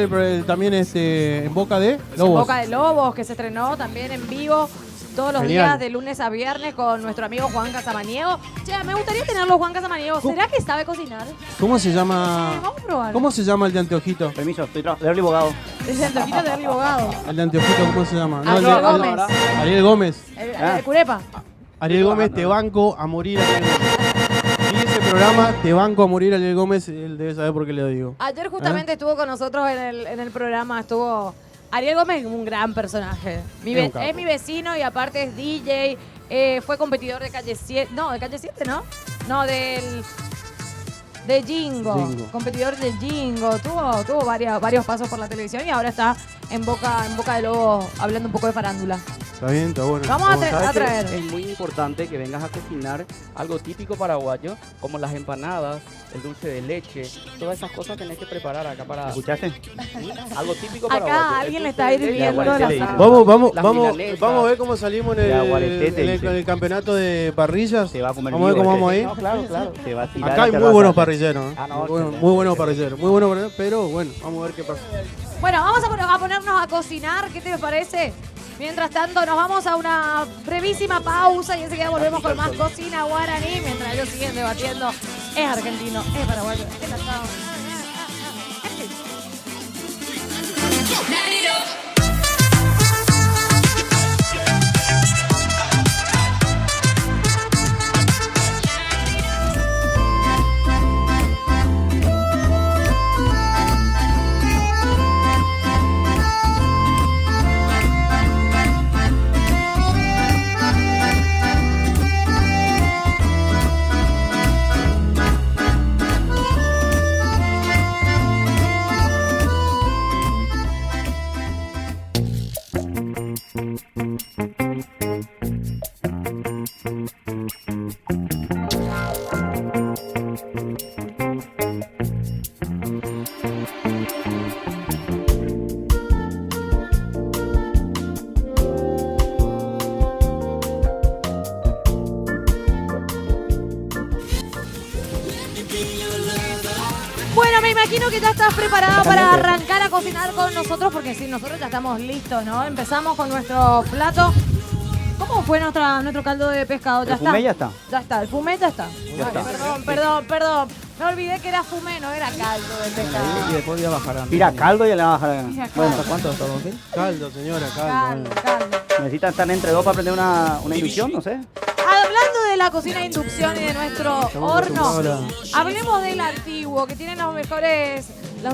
[SPEAKER 4] también en Boca de Lobos.
[SPEAKER 1] Boca de Lobos, que se estrenó también en vivo todos los
[SPEAKER 4] Genial.
[SPEAKER 1] días de lunes a viernes con nuestro amigo Juan Casamaniego. Che, me gustaría tenerlo Juan Casamaniego. ¿Será que sabe cocinar?
[SPEAKER 4] ¿Cómo se llama?
[SPEAKER 1] Vamos a probar.
[SPEAKER 4] ¿Cómo se llama el de anteojito?
[SPEAKER 2] Permiso, estoy trabajando. Early abogado.
[SPEAKER 1] Es el toquito de abogado.
[SPEAKER 4] El de anteojito, ¿cómo se llama?
[SPEAKER 1] Ariel
[SPEAKER 4] el de-
[SPEAKER 1] Gómez.
[SPEAKER 4] Ariel Gómez.
[SPEAKER 1] El Curepa.
[SPEAKER 4] Ariel Gómez, te banco a morir. Ariel Gómez. Y ese programa, te banco a morir, Ariel Gómez, él debe saber por qué le digo.
[SPEAKER 1] Ayer justamente estuvo con nosotros en el programa, estuvo Ariel Gómez, un gran personaje.
[SPEAKER 4] Es un capo.
[SPEAKER 1] Es mi vecino y aparte es DJ, fue competidor de Calle 7, no, de Calle 7, ¿no? No, de Jingo,
[SPEAKER 4] Jingo.
[SPEAKER 1] competidor de Jingo, tuvo varios pasos por la televisión y ahora está en Boca de Lobo hablando un poco de farándula.
[SPEAKER 4] Está bien, está bueno.
[SPEAKER 1] Vamos a
[SPEAKER 4] está bueno.
[SPEAKER 1] a
[SPEAKER 3] ¿Sabes
[SPEAKER 1] traer.
[SPEAKER 3] qué? Es muy importante que vengas a cocinar algo típico paraguayo, como las empanadas, el dulce de leche, todas esas cosas tenés que preparar acá para
[SPEAKER 2] ¿Escuchaste?
[SPEAKER 3] algo típico paraguayo.
[SPEAKER 1] Acá
[SPEAKER 3] El
[SPEAKER 1] alguien le
[SPEAKER 3] dulce
[SPEAKER 1] está
[SPEAKER 3] de leche,
[SPEAKER 1] hirviendo
[SPEAKER 2] la
[SPEAKER 1] la
[SPEAKER 2] leche.
[SPEAKER 1] sal.
[SPEAKER 4] Vamos
[SPEAKER 3] Las
[SPEAKER 4] a
[SPEAKER 3] milanesas.
[SPEAKER 4] ver cómo salimos
[SPEAKER 2] De aguaretete,
[SPEAKER 4] en
[SPEAKER 2] dice.
[SPEAKER 4] el campeonato de parrillas.
[SPEAKER 2] Se va a comer
[SPEAKER 4] Vamos a ver
[SPEAKER 2] vivo
[SPEAKER 4] cómo
[SPEAKER 2] este.
[SPEAKER 4] vamos ahí.
[SPEAKER 3] No, claro.
[SPEAKER 2] Se va a tirar
[SPEAKER 4] Acá
[SPEAKER 2] a
[SPEAKER 4] hay
[SPEAKER 2] la
[SPEAKER 4] muy buenos
[SPEAKER 2] terraza.
[SPEAKER 4] parrilleros. ¿eh?
[SPEAKER 3] Ah, no,
[SPEAKER 4] muy
[SPEAKER 3] excelente.
[SPEAKER 4] buenos parrilleros. Muy buenos parrilleros. Pero bueno, vamos a ver qué pasa.
[SPEAKER 1] Bueno, vamos a ponernos a cocinar, ¿qué te parece? Mientras tanto, nos vamos a una brevísima pausa y enseguida volvemos con más cocina guaraní mientras ellos siguen debatiendo. Es argentino, es paraguayo, es latado. Bueno, me imagino que ya estás preparado para
[SPEAKER 2] Totalmente.
[SPEAKER 1] arrancar a cocinar con nosotros, porque sí, nosotros ya estamos listos, ¿no? Empezamos con nuestro plato. ¿Cómo fue nuestro caldo de pescado? ¿Ya
[SPEAKER 2] El fumé ya está.
[SPEAKER 1] Ya está, el fumé ya está.
[SPEAKER 2] Ya
[SPEAKER 1] Ay,
[SPEAKER 2] está.
[SPEAKER 1] perdón. Me olvidé que era fumé, no era caldo de
[SPEAKER 3] Y
[SPEAKER 1] pescado.
[SPEAKER 3] después voy a bajar a
[SPEAKER 2] Mira, caldo y le va a bajar.
[SPEAKER 1] Mira,
[SPEAKER 2] Bueno,
[SPEAKER 1] caldo.
[SPEAKER 3] ¿Cuánto estamos bien?
[SPEAKER 4] Caldo, señora, caldo.
[SPEAKER 1] Caldo.
[SPEAKER 2] necesitan estar entre dos para aprender una inducción, no sé.
[SPEAKER 1] Hablando de la cocina de inducción y de nuestro horno,
[SPEAKER 4] acostumbrados
[SPEAKER 1] hablemos del antiguo, que tiene los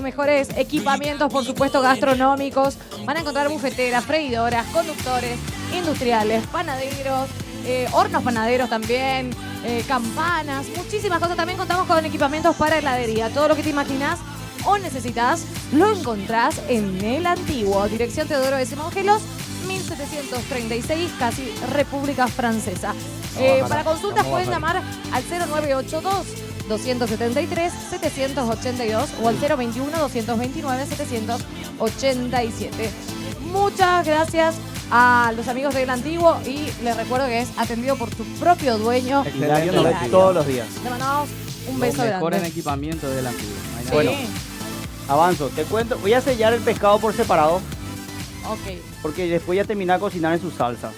[SPEAKER 1] mejores equipamientos, por supuesto, gastronómicos. Van a encontrar bufeteras, freidoras, conductores, industriales, panaderos, hornos panaderos también, campanas, muchísimas cosas. También contamos con equipamientos para heladería. Todo lo que te imaginas o necesitas lo encontrás en el antiguo. Dirección Teodoro S. Mongelos, 1736, casi República Francesa. Para consultas pueden llamar al 0982 273 782 o al 021 229 787. Muchas gracias a los amigos del Antiguo y les recuerdo que es atendido por su propio dueño.
[SPEAKER 2] Hilario nos ve
[SPEAKER 1] Hilario.
[SPEAKER 2] todos los días.
[SPEAKER 1] Le mandamos un beso
[SPEAKER 3] Los mejores
[SPEAKER 1] grande.
[SPEAKER 3] equipamientos del antiguo. No hay nada.
[SPEAKER 1] Sí.
[SPEAKER 2] Bueno. Avanzo, te cuento. Voy a sellar el pescado por separado
[SPEAKER 1] Ok.
[SPEAKER 2] porque después ya terminar de cocinar en su salsa.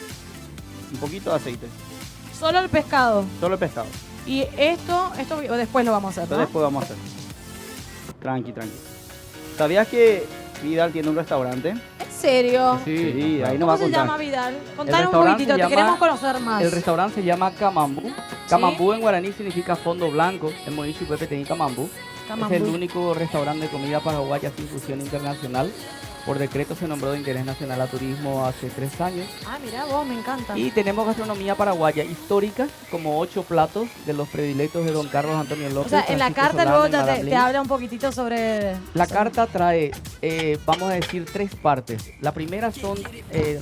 [SPEAKER 2] Un poquito de aceite.
[SPEAKER 1] Solo el pescado.
[SPEAKER 2] Solo el pescado.
[SPEAKER 1] Y esto después lo vamos a hacer,
[SPEAKER 2] Entonces
[SPEAKER 1] ¿no?
[SPEAKER 2] después vamos a hacer. Tranqui. ¿Sabías que Vidal tiene un restaurante?
[SPEAKER 1] ¿En serio?
[SPEAKER 2] Sí, ahí nos va
[SPEAKER 1] ¿Cómo
[SPEAKER 2] a
[SPEAKER 1] se
[SPEAKER 2] contar.
[SPEAKER 1] llama, Vidal? Contanos un
[SPEAKER 3] restaurante
[SPEAKER 1] poquitito,
[SPEAKER 3] se
[SPEAKER 1] te
[SPEAKER 3] llama-
[SPEAKER 1] queremos conocer más.
[SPEAKER 3] El restaurante se llama Camambú. Camambú en guaraní significa fondo blanco. En Moishu Pepe tenía Camambú.
[SPEAKER 1] Camambú.
[SPEAKER 3] Es el único restaurante de comida paraguaya sin fusión internacional. Por decreto se nombró de interés nacional a turismo hace 3 años.
[SPEAKER 1] Ah, mira vos, me encanta.
[SPEAKER 3] Y tenemos gastronomía paraguaya histórica, como 8 platos de los predilectos de don Carlos Antonio
[SPEAKER 1] O
[SPEAKER 3] López.
[SPEAKER 1] sea, en la
[SPEAKER 3] Francisco
[SPEAKER 1] carta
[SPEAKER 3] Solano
[SPEAKER 1] luego
[SPEAKER 3] y
[SPEAKER 1] ya
[SPEAKER 3] Madame
[SPEAKER 1] te
[SPEAKER 3] Lynch.
[SPEAKER 1] habla un poquitito sobre...
[SPEAKER 3] La carta trae, vamos a decir, 3 partes. La primera son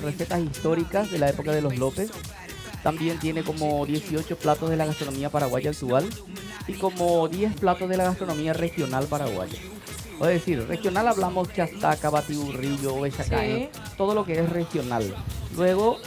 [SPEAKER 3] recetas históricas de la época de los López. También tiene como 18 platos de la gastronomía paraguaya actual y como 10 platos de la gastronomía regional paraguaya. Es decir, regional hablamos chastaca, batiburrillo, ovechacaño,
[SPEAKER 1] Sí.
[SPEAKER 3] todo lo que es regional. Luego,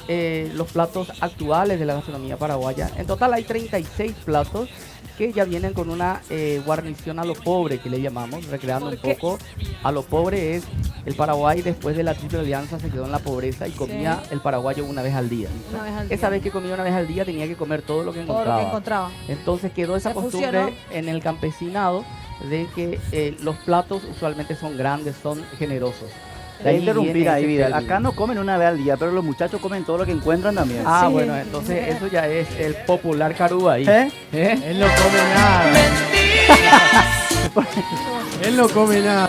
[SPEAKER 3] los platos actuales de la gastronomía paraguaya. En total hay 36 platos que ya vienen con una guarnición a lo pobre, que le llamamos, recreando un
[SPEAKER 1] ¿Por qué?
[SPEAKER 3] poco a lo pobre es el Paraguay después de la Triple Alianza se quedó en la pobreza y comía el paraguayo una vez al día.
[SPEAKER 1] Una vez al día.
[SPEAKER 3] Esa vez que comía una vez al día tenía que comer todo lo que
[SPEAKER 1] Todo
[SPEAKER 3] encontraba.
[SPEAKER 1] lo que encontraba.
[SPEAKER 3] Entonces quedó esa
[SPEAKER 1] Se
[SPEAKER 3] costumbre
[SPEAKER 1] fusionó.
[SPEAKER 3] en el campesinado de que los platos usualmente son grandes, son generosos.
[SPEAKER 2] Te voy a interrumpir
[SPEAKER 3] viene
[SPEAKER 2] ahí,
[SPEAKER 3] ese
[SPEAKER 2] Vidal.
[SPEAKER 3] término.
[SPEAKER 2] Acá no comen una vez al día, pero los muchachos comen todo lo que encuentran también.
[SPEAKER 3] Ah,
[SPEAKER 1] Sí.
[SPEAKER 3] bueno, entonces eso ya es el popular carú ahí.
[SPEAKER 2] ¿Eh?
[SPEAKER 3] ¿Eh?
[SPEAKER 4] Él no come nada. Él no come nada.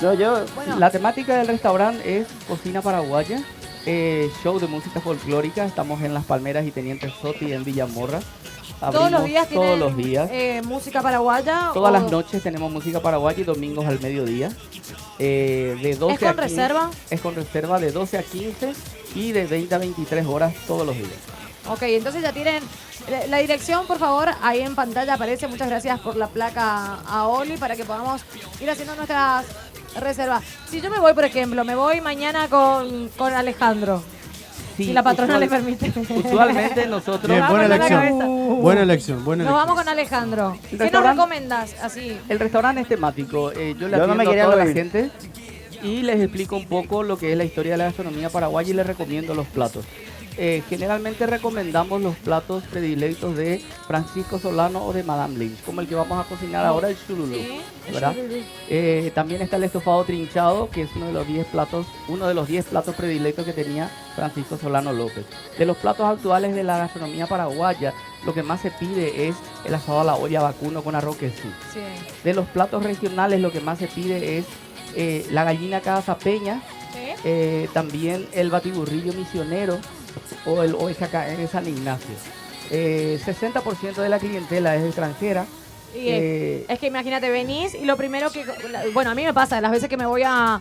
[SPEAKER 2] No, yo...
[SPEAKER 1] Bueno,
[SPEAKER 3] La temática del restaurante es cocina paraguaya, show de música folclórica. Estamos en Las Palmeras y Teniente Soti en Villamorra.
[SPEAKER 1] todos los
[SPEAKER 3] Abrimos
[SPEAKER 1] días
[SPEAKER 3] todos
[SPEAKER 1] tienen
[SPEAKER 3] los días.
[SPEAKER 1] música paraguaya.
[SPEAKER 3] Todas
[SPEAKER 1] o-
[SPEAKER 3] las noches tenemos música paraguaya y domingos al mediodía. De 12
[SPEAKER 1] ¿Es con
[SPEAKER 3] a 15
[SPEAKER 1] reserva?
[SPEAKER 3] Es con reserva de 12 a 15 y de 20 a 23 horas todos los días.
[SPEAKER 1] Ok, entonces ya tienen la dirección, por favor, ahí en pantalla aparece. Muchas gracias por la placa a Oli para que podamos ir haciendo nuestras reservas. Si yo me voy, por ejemplo, me voy mañana con Alejandro,
[SPEAKER 3] Sí,
[SPEAKER 1] si la patrona le
[SPEAKER 3] usual-
[SPEAKER 1] permite.
[SPEAKER 3] Usualmente nosotros...
[SPEAKER 4] Bien,
[SPEAKER 1] Vamos
[SPEAKER 4] buena
[SPEAKER 1] con la
[SPEAKER 4] elección.
[SPEAKER 1] cabeza.
[SPEAKER 4] Buena elección, buena
[SPEAKER 1] Nos
[SPEAKER 4] elección.
[SPEAKER 1] vamos con Alejandro. ¿Qué nos
[SPEAKER 3] restaurante-
[SPEAKER 1] recomendas? Así.
[SPEAKER 3] El restaurante es temático. Yo le
[SPEAKER 2] Yo no
[SPEAKER 3] atiendo
[SPEAKER 2] me
[SPEAKER 3] a
[SPEAKER 2] quería
[SPEAKER 3] toda la
[SPEAKER 2] oír.
[SPEAKER 3] gente y les explico un poco lo que es la historia de la gastronomía paraguaya y les recomiendo los platos. Generalmente recomendamos los platos predilectos de Francisco Solano o de Madame Lynch, como el que vamos a cocinar ahora, el chululú.
[SPEAKER 1] Sí,
[SPEAKER 3] ¿Verdad? También está el estofado trinchado, que es uno de los 10 platos predilectos que tenía Francisco Solano López. De los platos actuales de la gastronomía paraguaya, lo que más se pide es el asado a la olla vacuno con arroz queso.
[SPEAKER 1] Sí.
[SPEAKER 3] De los platos regionales, lo que más se pide es la gallina cazapeña,
[SPEAKER 1] Sí.
[SPEAKER 3] también el batiburrillo misionero o el ovechacaén de San Ignacio. 60% de la clientela es extranjera.
[SPEAKER 1] Y es que imagínate, venís y lo primero que... Bueno, a mí me pasa, las veces que me voy a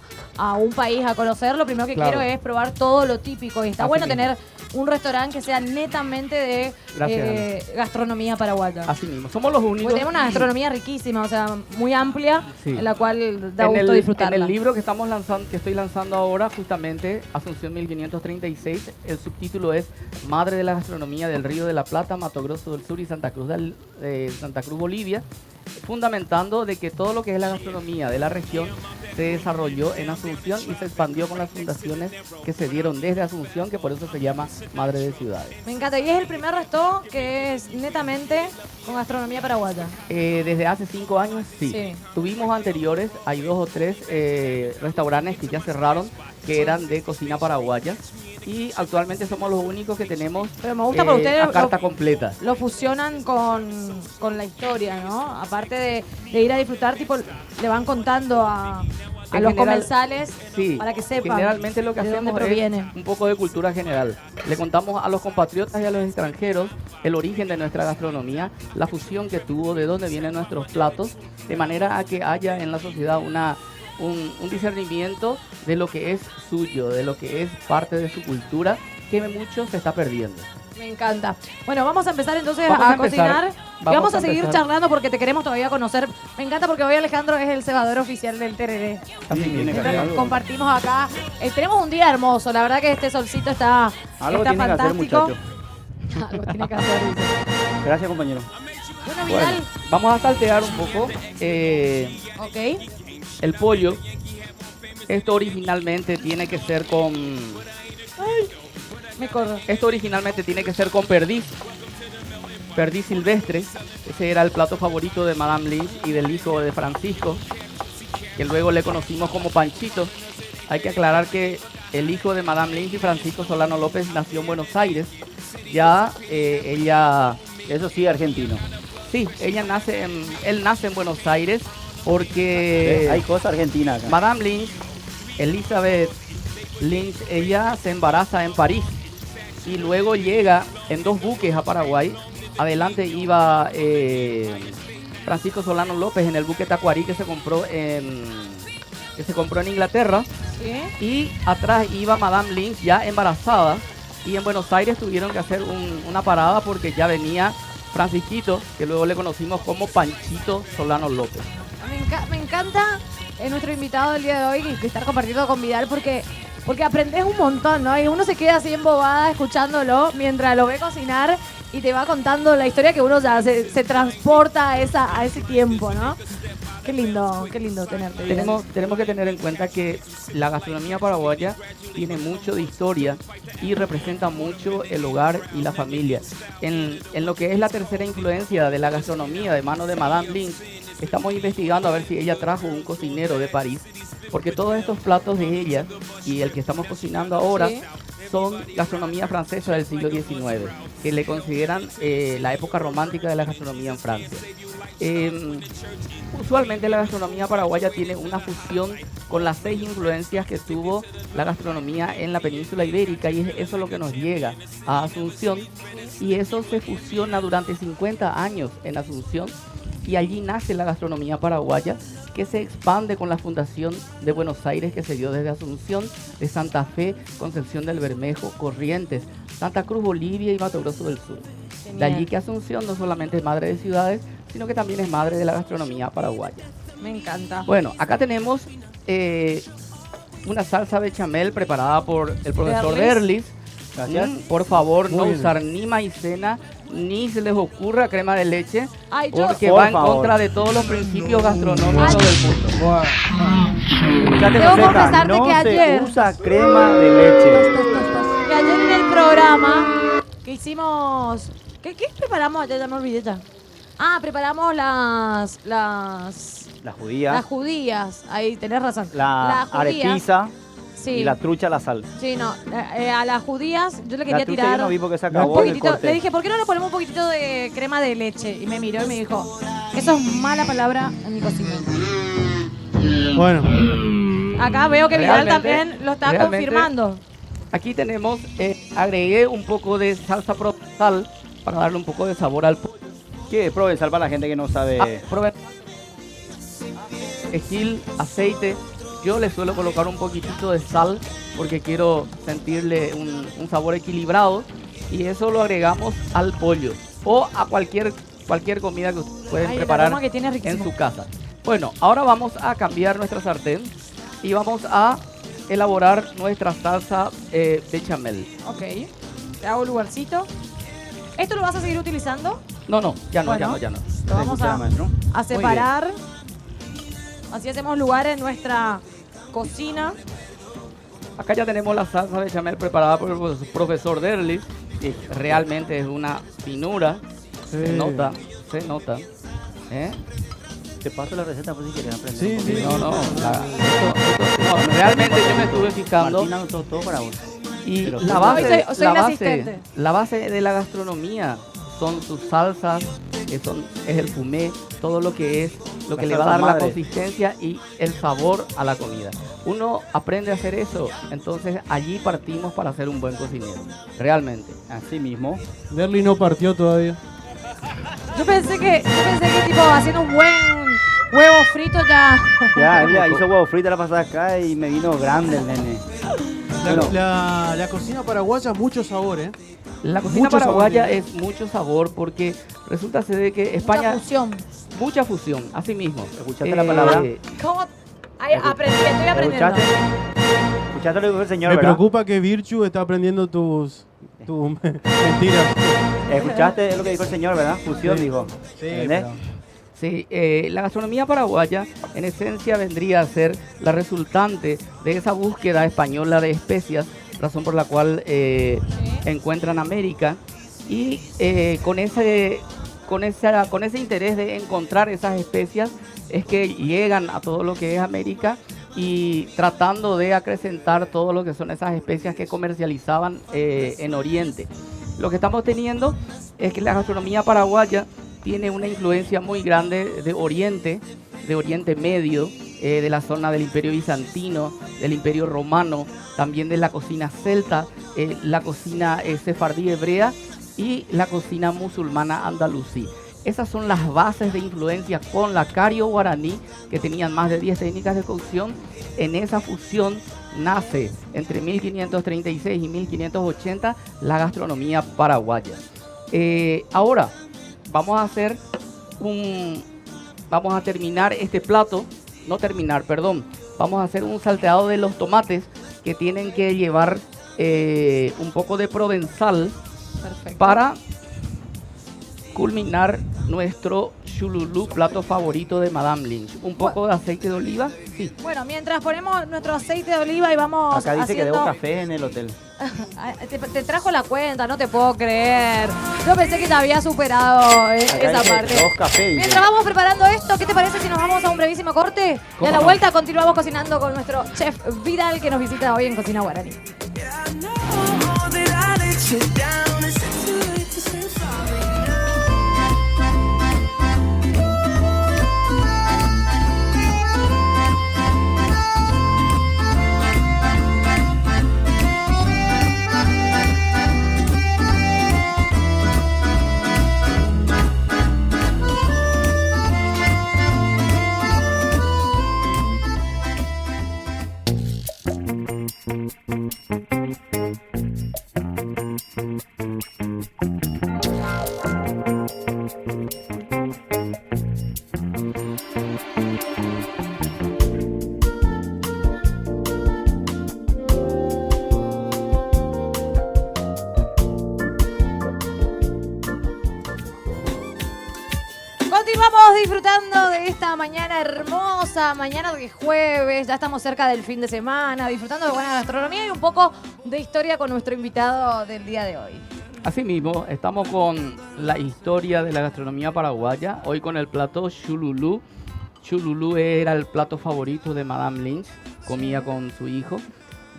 [SPEAKER 1] un país a conocer, lo primero que
[SPEAKER 3] Claro.
[SPEAKER 1] quiero es probar todo lo típico. Y está
[SPEAKER 3] Así
[SPEAKER 1] bueno
[SPEAKER 3] mismo.
[SPEAKER 1] tener un restaurante que sea netamente de
[SPEAKER 3] Gracias,
[SPEAKER 1] gastronomía paraguaya.
[SPEAKER 3] Así mismo, somos los únicos.
[SPEAKER 1] Porque tenemos una gastronomía riquísima, o sea, muy amplia,
[SPEAKER 3] Sí.
[SPEAKER 1] en la cual da
[SPEAKER 3] en
[SPEAKER 1] gusto
[SPEAKER 3] el,
[SPEAKER 1] disfrutarla.
[SPEAKER 3] en el libro que estamos lanzando, que estoy lanzando ahora, justamente Asunción 1536, el subtítulo es Madre de la gastronomía del Río de la Plata, Mato Grosso del Sur y Santa Cruz Bolivia. fundamentando de que todo lo que es la gastronomía de la región se desarrolló en Asunción y se expandió con las fundaciones que se dieron desde Asunción, que por eso se llama Madre de Ciudades.
[SPEAKER 1] Me encanta. Y es el primer restaurante que es netamente con gastronomía paraguaya.
[SPEAKER 3] Desde hace 5 años, sí.
[SPEAKER 1] Sí.
[SPEAKER 3] Tuvimos anteriores, hay 2 o 3 restaurantes que ya cerraron, que eran de cocina paraguaya. Y actualmente somos los únicos que tenemos
[SPEAKER 1] Pero me gusta porque ustedes
[SPEAKER 3] a carta completa.
[SPEAKER 1] lo fusionan con la historia, ¿no? Aparte de ir a disfrutar, tipo, le van contando a
[SPEAKER 3] En
[SPEAKER 1] los
[SPEAKER 3] general,
[SPEAKER 1] comensales
[SPEAKER 3] Sí,
[SPEAKER 1] para que sepan
[SPEAKER 3] generalmente lo que
[SPEAKER 1] de dónde
[SPEAKER 3] hacemos
[SPEAKER 1] proviene.
[SPEAKER 3] es un poco de cultura general. Le contamos a los compatriotas y a los extranjeros el origen de nuestra gastronomía, la fusión que tuvo, de dónde vienen nuestros platos, de manera a que haya en la sociedad un discernimiento de lo que es suyo, de lo que es parte de su cultura, que mucho se está perdiendo.
[SPEAKER 1] Me encanta. Bueno, vamos a empezar entonces
[SPEAKER 3] Vamos
[SPEAKER 1] a
[SPEAKER 3] a empezar.
[SPEAKER 1] cocinar. Y
[SPEAKER 3] Vamos
[SPEAKER 1] vamos a
[SPEAKER 3] a
[SPEAKER 1] seguir
[SPEAKER 3] empezar.
[SPEAKER 1] charlando porque te queremos todavía conocer. Me encanta porque hoy Alejandro es el cebador oficial del tereré.
[SPEAKER 2] Así tiene que hacer
[SPEAKER 1] Entonces,
[SPEAKER 2] algo.
[SPEAKER 1] compartimos acá. Tenemos un día hermoso. La verdad que este solcito está
[SPEAKER 2] Algo tiene que hacer,
[SPEAKER 1] fantástico.
[SPEAKER 2] muchacho.
[SPEAKER 1] Algo tiene que hacer, dice.
[SPEAKER 2] Gracias, compañero.
[SPEAKER 1] Bueno, Vidal.
[SPEAKER 3] Vamos a saltear un poco
[SPEAKER 1] Ok.
[SPEAKER 3] el pollo. Esto originalmente tiene que ser con
[SPEAKER 1] Me corro.
[SPEAKER 3] Esto originalmente tiene que ser con perdiz. Perdiz silvestre. Ese era el plato favorito de Madame Lynch y del hijo de Francisco, que luego le conocimos como Panchito. Hay que aclarar que el hijo de Madame Lynch y Francisco Solano López nació en Buenos Aires. Ya ella...
[SPEAKER 2] Eso sí, argentino.
[SPEAKER 3] Sí, él nace en Buenos Aires porque...
[SPEAKER 2] Hay cosas argentinas acá.
[SPEAKER 3] Madame Lynch, Elizabeth Lynch, ella se embaraza en París y luego llega en 2 buques a Paraguay. Adelante iba Francisco Solano López en el buque Tacuarí que se compró en Inglaterra,
[SPEAKER 1] ¿Sí?
[SPEAKER 3] y atrás iba Madame Lynch ya embarazada, y en Buenos Aires tuvieron que hacer una parada porque ya venía Francisquito, que luego le conocimos como Panchito Solano López.
[SPEAKER 1] Me encanta nuestro invitado del día de hoy y estar compartiendo con Vidal porque aprendes un montón, ¿no? Y uno se queda así embobada escuchándolo mientras lo ve cocinar y te va contando la historia que uno ya se transporta a ese tiempo, ¿no? Qué lindo tenerte, Vidal.
[SPEAKER 3] Tenemos que tener en cuenta que la gastronomía paraguaya tiene mucho de historia y representa mucho el hogar y la familia. En lo que es la tercera influencia de la gastronomía de mano de Madame Lynch, estamos investigando a ver si ella trajo un cocinero de París, porque todos estos platos de ella y el que estamos cocinando ahora
[SPEAKER 1] Sí.
[SPEAKER 3] son gastronomía francesa del siglo XIX, que le consideran la época romántica de la gastronomía en Francia. Usualmente la gastronomía paraguaya tiene una fusión con las 6 influencias que tuvo la gastronomía en la península ibérica, y eso es lo que nos llega a Asunción, y eso se fusiona durante 50 años en Asunción, y allí nace la gastronomía paraguaya, que se expande con la fundación de Buenos Aires, que se dio desde Asunción, de Santa Fe, Concepción del Bermejo, Corrientes, Santa Cruz, Bolivia y Mato Grosso del Sur.
[SPEAKER 1] Genial.
[SPEAKER 3] De allí que Asunción no solamente es madre de ciudades, sino que también es madre de la gastronomía paraguaya.
[SPEAKER 1] Me encanta.
[SPEAKER 3] Bueno, acá tenemos una salsa bechamel preparada por el profesor
[SPEAKER 1] Derlis.
[SPEAKER 3] Derlis.
[SPEAKER 2] Gracias.
[SPEAKER 3] Por favor, no
[SPEAKER 4] Muy bien.
[SPEAKER 3] usar ni maicena, ni se les ocurra crema de leche,
[SPEAKER 1] Ay, yo...
[SPEAKER 3] porque
[SPEAKER 2] Por
[SPEAKER 3] va en
[SPEAKER 2] favor.
[SPEAKER 3] contra de todos los principios gastronómicos
[SPEAKER 1] Ay.
[SPEAKER 3] del mundo.
[SPEAKER 4] Buah.
[SPEAKER 2] Escuchate,
[SPEAKER 1] Debo
[SPEAKER 2] Joseca,
[SPEAKER 1] confesarte
[SPEAKER 2] no
[SPEAKER 1] que
[SPEAKER 2] se
[SPEAKER 1] ayer-
[SPEAKER 2] usa crema de leche.
[SPEAKER 1] Que ayer en el programa que hicimos... ¿Qué preparamos ayer? Ya me olvidé ya. Ah, preparamos las
[SPEAKER 2] La judía,
[SPEAKER 1] Las judías, ahí tenés razón.
[SPEAKER 2] la
[SPEAKER 1] Las judías,
[SPEAKER 2] arepiza
[SPEAKER 1] sí.
[SPEAKER 2] y la trucha a la sal.
[SPEAKER 1] Sí, no. A las judías yo le
[SPEAKER 2] La
[SPEAKER 1] quería
[SPEAKER 2] trucha
[SPEAKER 1] tirar
[SPEAKER 2] yo no vi porque se
[SPEAKER 1] un
[SPEAKER 2] acabó en el
[SPEAKER 1] poquitito.
[SPEAKER 2] corte.
[SPEAKER 1] Le dije, ¿por qué no le ponemos un poquitito de crema de leche? Y me miró y me dijo, eso es mala palabra en mi cocina.
[SPEAKER 4] Bueno,
[SPEAKER 1] Acá veo que Vidal
[SPEAKER 3] Realmente-
[SPEAKER 1] también lo está
[SPEAKER 3] realmente-
[SPEAKER 1] confirmando.
[SPEAKER 3] Aquí tenemos, agregué un poco de salsa provenzal para darle un poco de sabor al pollo.
[SPEAKER 2] ¿Qué es provenzal para la gente que no sabe?
[SPEAKER 3] Perejil, aceite. Yo le suelo colocar un poquitito de sal porque quiero sentirle un sabor equilibrado, y eso lo agregamos al pollo o a cualquier comida que ustedes pueden
[SPEAKER 1] Ay, el
[SPEAKER 3] preparar
[SPEAKER 1] aroma que tiene es
[SPEAKER 3] en
[SPEAKER 1] riquísimo.
[SPEAKER 3] su casa. Bueno, ahora vamos a cambiar nuestra sartén y vamos a elaborar nuestra salsa bechamel.
[SPEAKER 1] Ok. Te hago un lugarcito. ¿Esto lo vas a seguir utilizando?
[SPEAKER 3] No, ya no,
[SPEAKER 1] Bueno.
[SPEAKER 3] ya no.
[SPEAKER 1] Lo vamos
[SPEAKER 2] escucha, maestro.
[SPEAKER 1] a separar. Así hacemos lugar en nuestra cocina.
[SPEAKER 3] Acá ya tenemos la salsa bechamel preparada por el profesor Derlis. Y realmente es una finura. Se nota, se nota. ¿Eh?
[SPEAKER 2] Te paso la receta por si quieres aprender.
[SPEAKER 4] Sí,
[SPEAKER 2] un
[SPEAKER 4] sí.
[SPEAKER 2] poquito.
[SPEAKER 3] No, realmente yo me estuve fijando.
[SPEAKER 2] Martina anotó todo para vos.
[SPEAKER 3] Y
[SPEAKER 2] Pero
[SPEAKER 3] la
[SPEAKER 2] tú-
[SPEAKER 3] base,
[SPEAKER 1] Hoy soy la asistente.
[SPEAKER 3] la base de la gastronomía son sus salsas, es el fumé, todo lo que es, lo
[SPEAKER 2] La
[SPEAKER 3] que le va a
[SPEAKER 2] salsa
[SPEAKER 3] dar la
[SPEAKER 2] madre.
[SPEAKER 3] consistencia y el sabor a la comida. Uno aprende a hacer eso, entonces allí partimos para ser un buen cocinero, realmente.
[SPEAKER 2] Así mismo.
[SPEAKER 4] Derly no partió todavía.
[SPEAKER 1] Yo pensé que tipo haciendo un buen huevo frito ya.
[SPEAKER 2] Ya, él ya hizo huevo frito la pasada acá y me vino grande el nene. Bueno.
[SPEAKER 4] La cocina paraguaya es mucho sabor, ¿eh?
[SPEAKER 3] La cocina
[SPEAKER 4] Mucho
[SPEAKER 3] paraguaya
[SPEAKER 4] sabor.
[SPEAKER 3] es mucho sabor porque resulta ser de que
[SPEAKER 1] Mucha
[SPEAKER 3] España,
[SPEAKER 1] fusión.
[SPEAKER 3] mucha fusión, así mismo.
[SPEAKER 2] ¿Escuchaste la palabra?
[SPEAKER 1] ¿Cómo? Ay, estoy aprendiendo.
[SPEAKER 2] ¿Escuchaste? ¿Escuchaste lo que dijo el señor,
[SPEAKER 4] Me
[SPEAKER 2] verdad?
[SPEAKER 4] preocupa que Virtue está aprendiendo tus mentiras.
[SPEAKER 2] ¿Escuchaste lo que dijo el señor, verdad? Fusión,
[SPEAKER 4] Sí.
[SPEAKER 2] dijo.
[SPEAKER 4] Sí,
[SPEAKER 2] ¿Entendés?
[SPEAKER 4] pero-
[SPEAKER 3] Sí, la gastronomía paraguaya en esencia vendría a ser la resultante de esa búsqueda española de especias, razón por la cual encuentran América y con ese interés de encontrar esas especias es que llegan a todo lo que es América y tratando de acrecentar todo lo que son esas especias que comercializaban en Oriente. Lo que estamos teniendo es que la gastronomía paraguaya tiene una influencia muy grande de Oriente Medio, de la zona del Imperio Bizantino, del Imperio Romano, también de la cocina celta, la cocina sefardí hebrea y la cocina musulmana andalusí. Esas son las bases de influencia con la cario guaraní, que tenían más de 10 técnicas de cocción. En esa fusión nace entre 1536 y 1580 la gastronomía paraguaya. Ahora vamos a terminar este plato, vamos a hacer un salteado de los tomates que tienen que llevar un poco de provenzal
[SPEAKER 1] Perfecto.
[SPEAKER 3] para culminar nuestro chululú, plato favorito de Madame Lynch. Un poco de aceite de oliva, sí.
[SPEAKER 1] Bueno, mientras ponemos nuestro aceite de oliva y vamos
[SPEAKER 2] Acá dice que
[SPEAKER 1] haciendo...
[SPEAKER 2] debo café en el hotel.
[SPEAKER 1] Te trajo la cuenta, no te puedo creer. Yo pensé que te había superado
[SPEAKER 2] Acá
[SPEAKER 1] esa
[SPEAKER 2] dice
[SPEAKER 1] parte.
[SPEAKER 2] 2 cafés. dice.
[SPEAKER 1] Mientras vamos preparando esto, ¿qué te parece si nos vamos a un brevísimo corte? Y a
[SPEAKER 3] ¿Cómo
[SPEAKER 1] la
[SPEAKER 3] no?
[SPEAKER 1] vuelta continuamos cocinando con nuestro chef Vidal que nos visita hoy en Cocina Guaraní. Continuamos disfrutando de esta mañana hermosa, mañana de jueves, ya estamos cerca del fin de semana, disfrutando de buena gastronomía y un poco de historia con nuestro invitado del día de hoy.
[SPEAKER 3] Asimismo, estamos con la historia de la gastronomía paraguaya, hoy con el plato chululú. Chululú era el plato favorito de Madame Lynch, comía con su hijo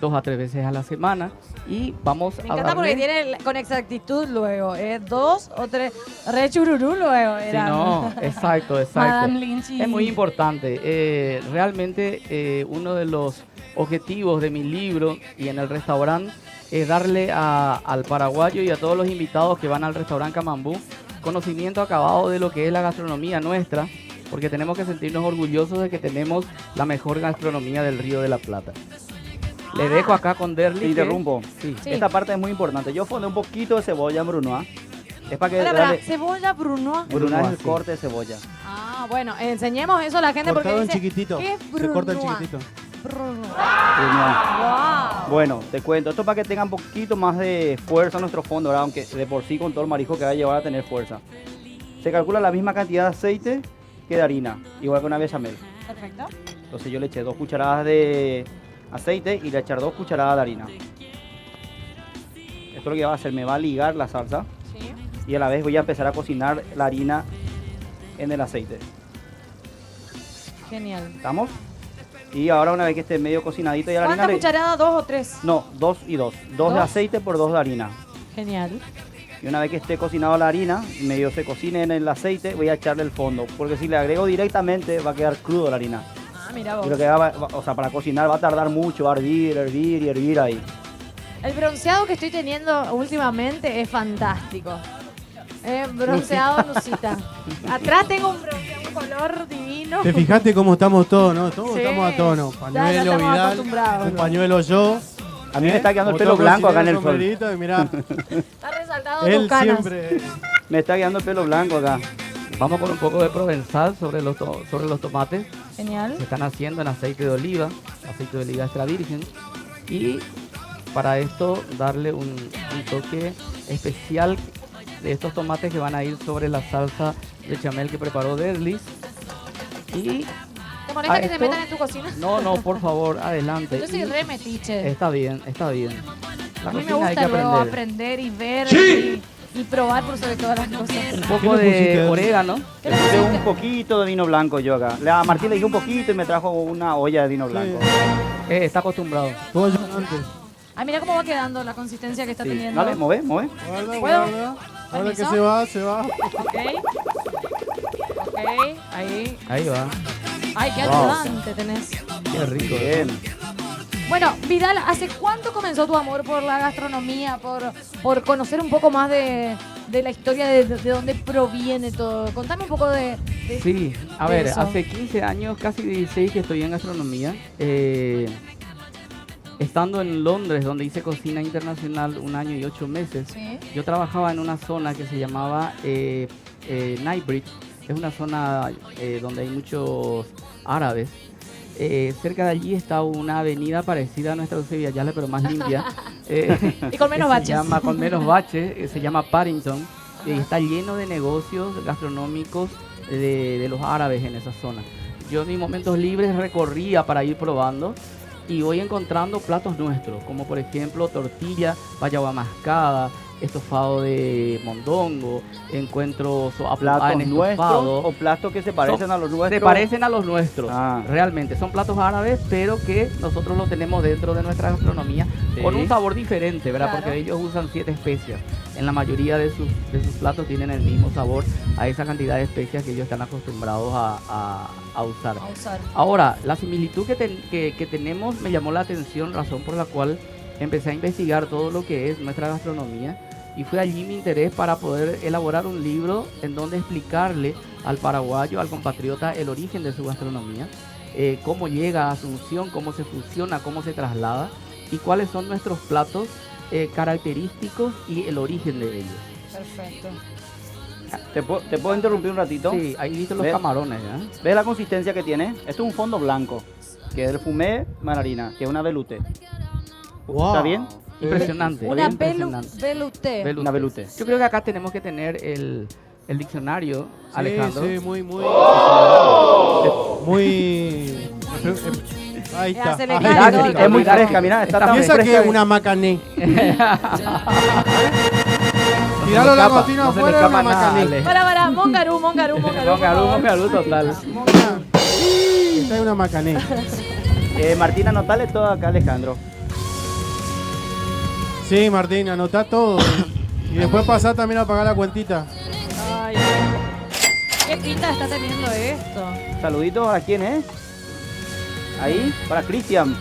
[SPEAKER 3] 2 a 3 veces a la semana y vamos
[SPEAKER 1] Me
[SPEAKER 3] a
[SPEAKER 1] encanta porque
[SPEAKER 3] darle...
[SPEAKER 1] tiene con exactitud luego, 2 o 3, re chururú luego
[SPEAKER 3] Sí,
[SPEAKER 1] era.
[SPEAKER 3] no, exacto.
[SPEAKER 1] Madame Lynch y-
[SPEAKER 3] Es muy importante. Realmente uno de los objetivos de mi libro y en el restaurante es darle al paraguayo y a todos los invitados que van al restaurante Camambú conocimiento acabado de lo que es la gastronomía nuestra, porque tenemos que sentirnos orgullosos de que tenemos la mejor gastronomía del Río de la Plata. Le dejo acá con Derly.
[SPEAKER 2] Te
[SPEAKER 3] que-
[SPEAKER 2] interrumpo.
[SPEAKER 3] Sí.
[SPEAKER 1] Sí.
[SPEAKER 2] Esta parte es muy importante. Yo fundé un poquito de cebolla en brunoise. Es para que
[SPEAKER 1] Espera,
[SPEAKER 2] darle...
[SPEAKER 1] cebolla brunoise.
[SPEAKER 2] Brunoise es el
[SPEAKER 3] sí.
[SPEAKER 2] corte de cebolla.
[SPEAKER 1] Ah, bueno, enseñemos eso a la gente
[SPEAKER 4] Cortado
[SPEAKER 1] porque
[SPEAKER 4] en
[SPEAKER 1] dice,
[SPEAKER 4] chiquitito.
[SPEAKER 1] ¿qué es
[SPEAKER 4] Se corta en
[SPEAKER 1] brunoise?
[SPEAKER 4] chiquitito.
[SPEAKER 1] Brunoise.
[SPEAKER 2] Brunoise.
[SPEAKER 1] Wow.
[SPEAKER 2] Bueno, te cuento. Esto es para que tenga un poquito más de fuerza nuestro fondo, ¿verdad? Aunque de por sí con todo el marisco que va a llevar a tener fuerza. Se calcula la misma cantidad de aceite que de harina, igual que una bechamel.
[SPEAKER 1] Perfecto.
[SPEAKER 2] Entonces yo le eché 2 cucharadas de aceite y le voy a echar 2 cucharadas de harina. Esto lo que va a hacer, me va a ligar la salsa
[SPEAKER 1] Sí.
[SPEAKER 2] y a la vez voy a empezar a cocinar la harina en el aceite.
[SPEAKER 1] Genial.
[SPEAKER 2] ¿Estamos? Y ahora una vez que esté medio cocinadito ya la harina...
[SPEAKER 1] ¿Cuántas cucharadas? ¿2 o 3?
[SPEAKER 2] No, 2 y 2. 2 de
[SPEAKER 1] ¿Dos?
[SPEAKER 2] aceite por 2 de harina.
[SPEAKER 1] Genial.
[SPEAKER 2] Y una vez que esté cocinado la harina, medio se cocine en el aceite, voy a echarle el fondo. Porque si le agrego directamente va a quedar crudo la harina.
[SPEAKER 1] Ah, mira vos.
[SPEAKER 2] Y lo que o sea, para cocinar va a tardar mucho, va a hervir, hervir y hervir ahí.
[SPEAKER 1] El bronceado que estoy teniendo últimamente es fantástico. Bronceado Lucita. Atrás tengo un color divino.
[SPEAKER 4] Te fijaste cómo estamos todos, ¿no? Todos
[SPEAKER 1] Sí.
[SPEAKER 4] estamos a tono.
[SPEAKER 1] Ya
[SPEAKER 4] Pañuelo
[SPEAKER 1] estamos
[SPEAKER 4] Vidal,
[SPEAKER 1] acostumbrados.
[SPEAKER 4] un pañuelo yo.
[SPEAKER 2] A mí me está quedando el pelo
[SPEAKER 4] Otro
[SPEAKER 2] blanco acá en el
[SPEAKER 4] cocinero,
[SPEAKER 2] sol.
[SPEAKER 4] sombrerito, y mirá,
[SPEAKER 1] Está resaltado
[SPEAKER 4] él
[SPEAKER 1] tus canas.
[SPEAKER 4] siempre...
[SPEAKER 2] Me está quedando el pelo blanco acá.
[SPEAKER 3] Vamos con un poco de provenzal sobre los tomates.
[SPEAKER 1] Genial.
[SPEAKER 3] Se están haciendo en aceite de oliva extra virgen. Y para esto darle un toque especial de estos tomates que van a ir sobre la salsa bechamel que preparó Derlis. Y
[SPEAKER 1] ¿Te molesta
[SPEAKER 3] ¿A
[SPEAKER 1] que se
[SPEAKER 3] esto?
[SPEAKER 1] metan en tu cocina?
[SPEAKER 3] no, por favor, adelante.
[SPEAKER 1] Yo soy
[SPEAKER 3] Y
[SPEAKER 1] re metiche.
[SPEAKER 3] está bien, está bien. La
[SPEAKER 1] A mí me
[SPEAKER 3] cocina hay que
[SPEAKER 1] gusta luego
[SPEAKER 3] aprender.
[SPEAKER 1] aprender y ver y probar por sobre todas las cosas.
[SPEAKER 3] Un
[SPEAKER 4] ¿Qué
[SPEAKER 3] poco
[SPEAKER 4] le pusiste,
[SPEAKER 3] de
[SPEAKER 4] Derlis?
[SPEAKER 3] orégano.
[SPEAKER 1] ¿Qué
[SPEAKER 2] Le
[SPEAKER 1] le
[SPEAKER 2] puse
[SPEAKER 1] pusiste?
[SPEAKER 2] un poquito de vino blanco yo acá. A Martín le dije un poquito y me trajo una olla de vino blanco.
[SPEAKER 3] Está acostumbrado.
[SPEAKER 4] Todo yo antes.
[SPEAKER 1] Ay, mira cómo va quedando la consistencia que está
[SPEAKER 2] Sí.
[SPEAKER 1] teniendo.
[SPEAKER 2] Dale, move.
[SPEAKER 4] Guarda,
[SPEAKER 1] ¿Puedo?
[SPEAKER 4] guarda. Guarda que
[SPEAKER 1] ¿Permiso?
[SPEAKER 4] se va.
[SPEAKER 1] Ok. Ok, ahí.
[SPEAKER 3] Ahí va.
[SPEAKER 1] Ay, qué
[SPEAKER 3] Wow.
[SPEAKER 1] ayudante tenés.
[SPEAKER 3] Qué rico.
[SPEAKER 2] Bien.
[SPEAKER 1] Bueno, Vidal, ¿hace cuánto comenzó tu amor por la gastronomía, por conocer un poco más de la historia de dónde proviene todo? Contame un poco de
[SPEAKER 3] Sí, a
[SPEAKER 1] de
[SPEAKER 3] ver,
[SPEAKER 1] eso.
[SPEAKER 3] hace 15 años, casi 16 que estoy en gastronomía. Estando en Londres, donde hice cocina internacional 1 año y 8 meses,
[SPEAKER 1] Sí.
[SPEAKER 3] yo trabajaba en una zona que se llamaba Knightsbridge. Es una zona donde hay muchos árabes. Cerca de allí está una avenida parecida a nuestra Eusebio Ayala, pero más limpia.
[SPEAKER 1] Y con menos
[SPEAKER 3] que
[SPEAKER 1] baches.
[SPEAKER 3] Se llama, con menos baches, se llama Paddington. Y está lleno de negocios gastronómicos de los árabes en esa zona. Yo en mis momentos libres recorría para ir probando y voy encontrando platos nuestros, como por ejemplo tortilla, payagua mascada, estofado de mondongo, encuentro soapapá en
[SPEAKER 2] ¿Platos nuestros
[SPEAKER 3] estofado.
[SPEAKER 2] o platos que se parecen a los nuestros?
[SPEAKER 3] Se parecen a los nuestros,
[SPEAKER 2] Ah.
[SPEAKER 3] realmente. Son platos árabes, pero que nosotros los tenemos dentro de nuestra gastronomía
[SPEAKER 2] Sí.
[SPEAKER 3] con un sabor diferente, ¿verdad?
[SPEAKER 1] Claro.
[SPEAKER 3] Porque ellos usan 7 especias. En la mayoría de sus platos tienen el mismo sabor a esa cantidad de especias que ellos están acostumbrados a usar.
[SPEAKER 1] A usar.
[SPEAKER 3] Ahora, la similitud que tenemos me llamó la atención, razón por la cual empecé a investigar todo lo que es nuestra gastronomía y fue allí mi interés para poder elaborar un libro en donde explicarle al paraguayo, al compatriota, el origen de su gastronomía, cómo llega a Asunción, cómo se fusiona, cómo se traslada y cuáles son nuestros platos característicos y el origen de ellos.
[SPEAKER 1] Perfecto.
[SPEAKER 2] ¿Te puedo interrumpir un ratito?
[SPEAKER 3] Sí, ahí viste los
[SPEAKER 2] ¿Ves?
[SPEAKER 3] camarones, ¿ya?
[SPEAKER 2] ¿Ves la consistencia que tiene? Esto es un fondo blanco, que es el fumé mandarina, que es una velute.
[SPEAKER 4] Wow.
[SPEAKER 2] ¿Está bien?
[SPEAKER 3] Impresionante.
[SPEAKER 1] Una
[SPEAKER 3] impresionante.
[SPEAKER 1] velouté.
[SPEAKER 3] Velute.
[SPEAKER 2] Una velute.
[SPEAKER 3] Yo creo que acá tenemos que tener el diccionario, Alejandro.
[SPEAKER 4] Sí, muy. Ahí
[SPEAKER 1] Ya,
[SPEAKER 4] está.
[SPEAKER 1] se le
[SPEAKER 4] Ahí
[SPEAKER 1] cae
[SPEAKER 4] está.
[SPEAKER 1] todo.
[SPEAKER 2] Es muy
[SPEAKER 3] Didáctico.
[SPEAKER 2] fresca, mirá, está tan
[SPEAKER 4] Piensa que
[SPEAKER 2] fresca.
[SPEAKER 4] es una macané.
[SPEAKER 3] No se le
[SPEAKER 4] Tiralo la
[SPEAKER 3] escapa,
[SPEAKER 4] cocina
[SPEAKER 3] no se le
[SPEAKER 4] afuera,
[SPEAKER 3] escapa
[SPEAKER 4] una
[SPEAKER 3] nada,
[SPEAKER 4] macané.
[SPEAKER 3] Ale.
[SPEAKER 1] Para, mongarú, por favor.
[SPEAKER 3] Mongarú total.
[SPEAKER 4] Esta es una macané.
[SPEAKER 2] Martina, anotale todo acá, Alejandro.
[SPEAKER 4] Sí, Martín, anotá todo. Y después pasá también a pagar la cuentita.
[SPEAKER 1] Ay, qué pinta está teniendo esto.
[SPEAKER 2] Saluditos, ¿a quién es? Ahí, para Cristian.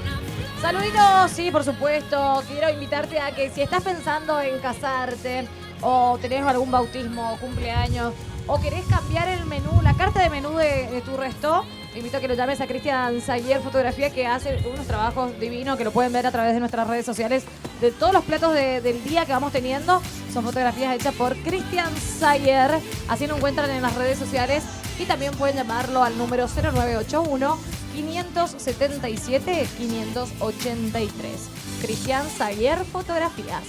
[SPEAKER 1] Saluditos, sí, por supuesto. Quiero invitarte a que si estás pensando en casarte o tenés algún bautismo o cumpleaños o querés cambiar el menú, la carta de menú de tu resto, te invito a que lo llames a Cristian Sayer Fotografía, que hace unos trabajos divinos que lo pueden ver a través de nuestras redes sociales de todos los platos del día que vamos teniendo. Son fotografías hechas por Cristian Sayer. Así lo encuentran en las redes sociales y también pueden llamarlo al número 0981 577 583. Cristian Sayer Fotografías.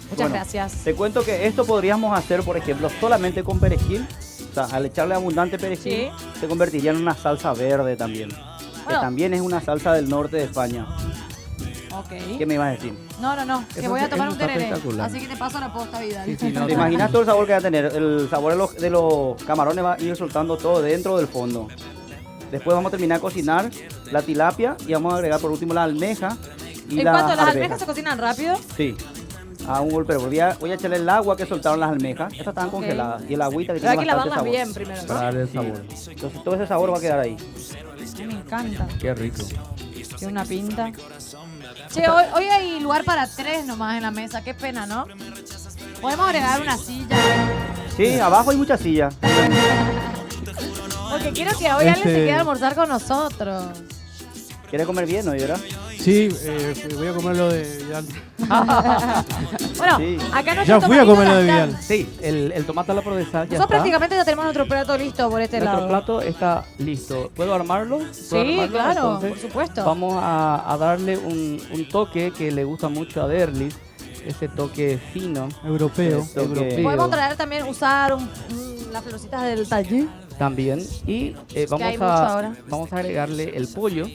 [SPEAKER 1] Muchas
[SPEAKER 2] Bueno,
[SPEAKER 1] gracias.
[SPEAKER 2] Te cuento que esto podríamos hacer, por ejemplo, solamente con perejil sea, al echarle abundante perejil, se convertiría en una salsa verde también.
[SPEAKER 1] Bueno.
[SPEAKER 2] Que también es una salsa del norte de España.
[SPEAKER 1] Ok.
[SPEAKER 2] ¿Qué me ibas a decir?
[SPEAKER 1] No, que
[SPEAKER 5] Eso
[SPEAKER 1] voy a
[SPEAKER 5] sí,
[SPEAKER 1] tomar
[SPEAKER 5] eso
[SPEAKER 1] un
[SPEAKER 5] está
[SPEAKER 1] tereré.
[SPEAKER 5] espectacular.
[SPEAKER 1] Así que te paso la posta, Vidal.
[SPEAKER 5] Sí, no,
[SPEAKER 2] ¿Te imaginas todo el sabor que va a tener? El sabor de los camarones va a ir soltando todo dentro del fondo. Después vamos a terminar de cocinar la tilapia y vamos a agregar por último la almeja y
[SPEAKER 1] ¿En
[SPEAKER 2] la
[SPEAKER 1] cuanto las
[SPEAKER 2] arveja.
[SPEAKER 1] almejas se cocinan rápido?
[SPEAKER 2] Sí. A un golpe. Voy a echarle el agua que soltaron las almejas. Estas estaban
[SPEAKER 1] Ok.
[SPEAKER 2] congeladas. Y el agüita que
[SPEAKER 1] Pero hay
[SPEAKER 2] tiene
[SPEAKER 1] que
[SPEAKER 2] bastante
[SPEAKER 1] lavarlas
[SPEAKER 2] sabor.
[SPEAKER 1] bien primero,
[SPEAKER 5] Para
[SPEAKER 1] ¿no?
[SPEAKER 5] darle el
[SPEAKER 2] Sí.
[SPEAKER 5] sabor.
[SPEAKER 2] Entonces todo ese sabor va a quedar ahí.
[SPEAKER 1] Me encanta.
[SPEAKER 5] Qué rico.
[SPEAKER 1] Tiene una pinta. Che, hoy hay lugar para 3 nomás en la mesa. Qué pena, ¿no? Podemos agregar una silla.
[SPEAKER 2] Sí, abajo hay muchas sillas.
[SPEAKER 1] Porque quiero que hoy alguien se quede a almorzar con nosotros.
[SPEAKER 2] ¿Quieres comer bien hoy, verdad?
[SPEAKER 4] Sí, voy a comer lo de Vidal.
[SPEAKER 1] Bueno,
[SPEAKER 2] Sí.
[SPEAKER 1] acá no
[SPEAKER 4] Ya fui a comer lo de Vidal.
[SPEAKER 3] Sí, el tomate a la provenzal ya
[SPEAKER 1] Nosotros
[SPEAKER 3] está.
[SPEAKER 1] prácticamente ya tenemos nuestro plato listo por este
[SPEAKER 3] Nuestro
[SPEAKER 1] lado.
[SPEAKER 3] plato está listo. ¿Puedo armarlo? ¿Puedo
[SPEAKER 1] Sí,
[SPEAKER 3] armarlo?
[SPEAKER 1] claro,
[SPEAKER 3] Entonces,
[SPEAKER 1] por supuesto.
[SPEAKER 3] Vamos a darle un toque que le gusta mucho a Derlis. Ese toque fino,
[SPEAKER 4] Europeo.
[SPEAKER 2] Eso.
[SPEAKER 3] europeo.
[SPEAKER 1] Podemos traer también, usar las florcitas del taller.
[SPEAKER 3] También. Y
[SPEAKER 1] hay mucho ahora.
[SPEAKER 3] vamos a agregarle el pollo.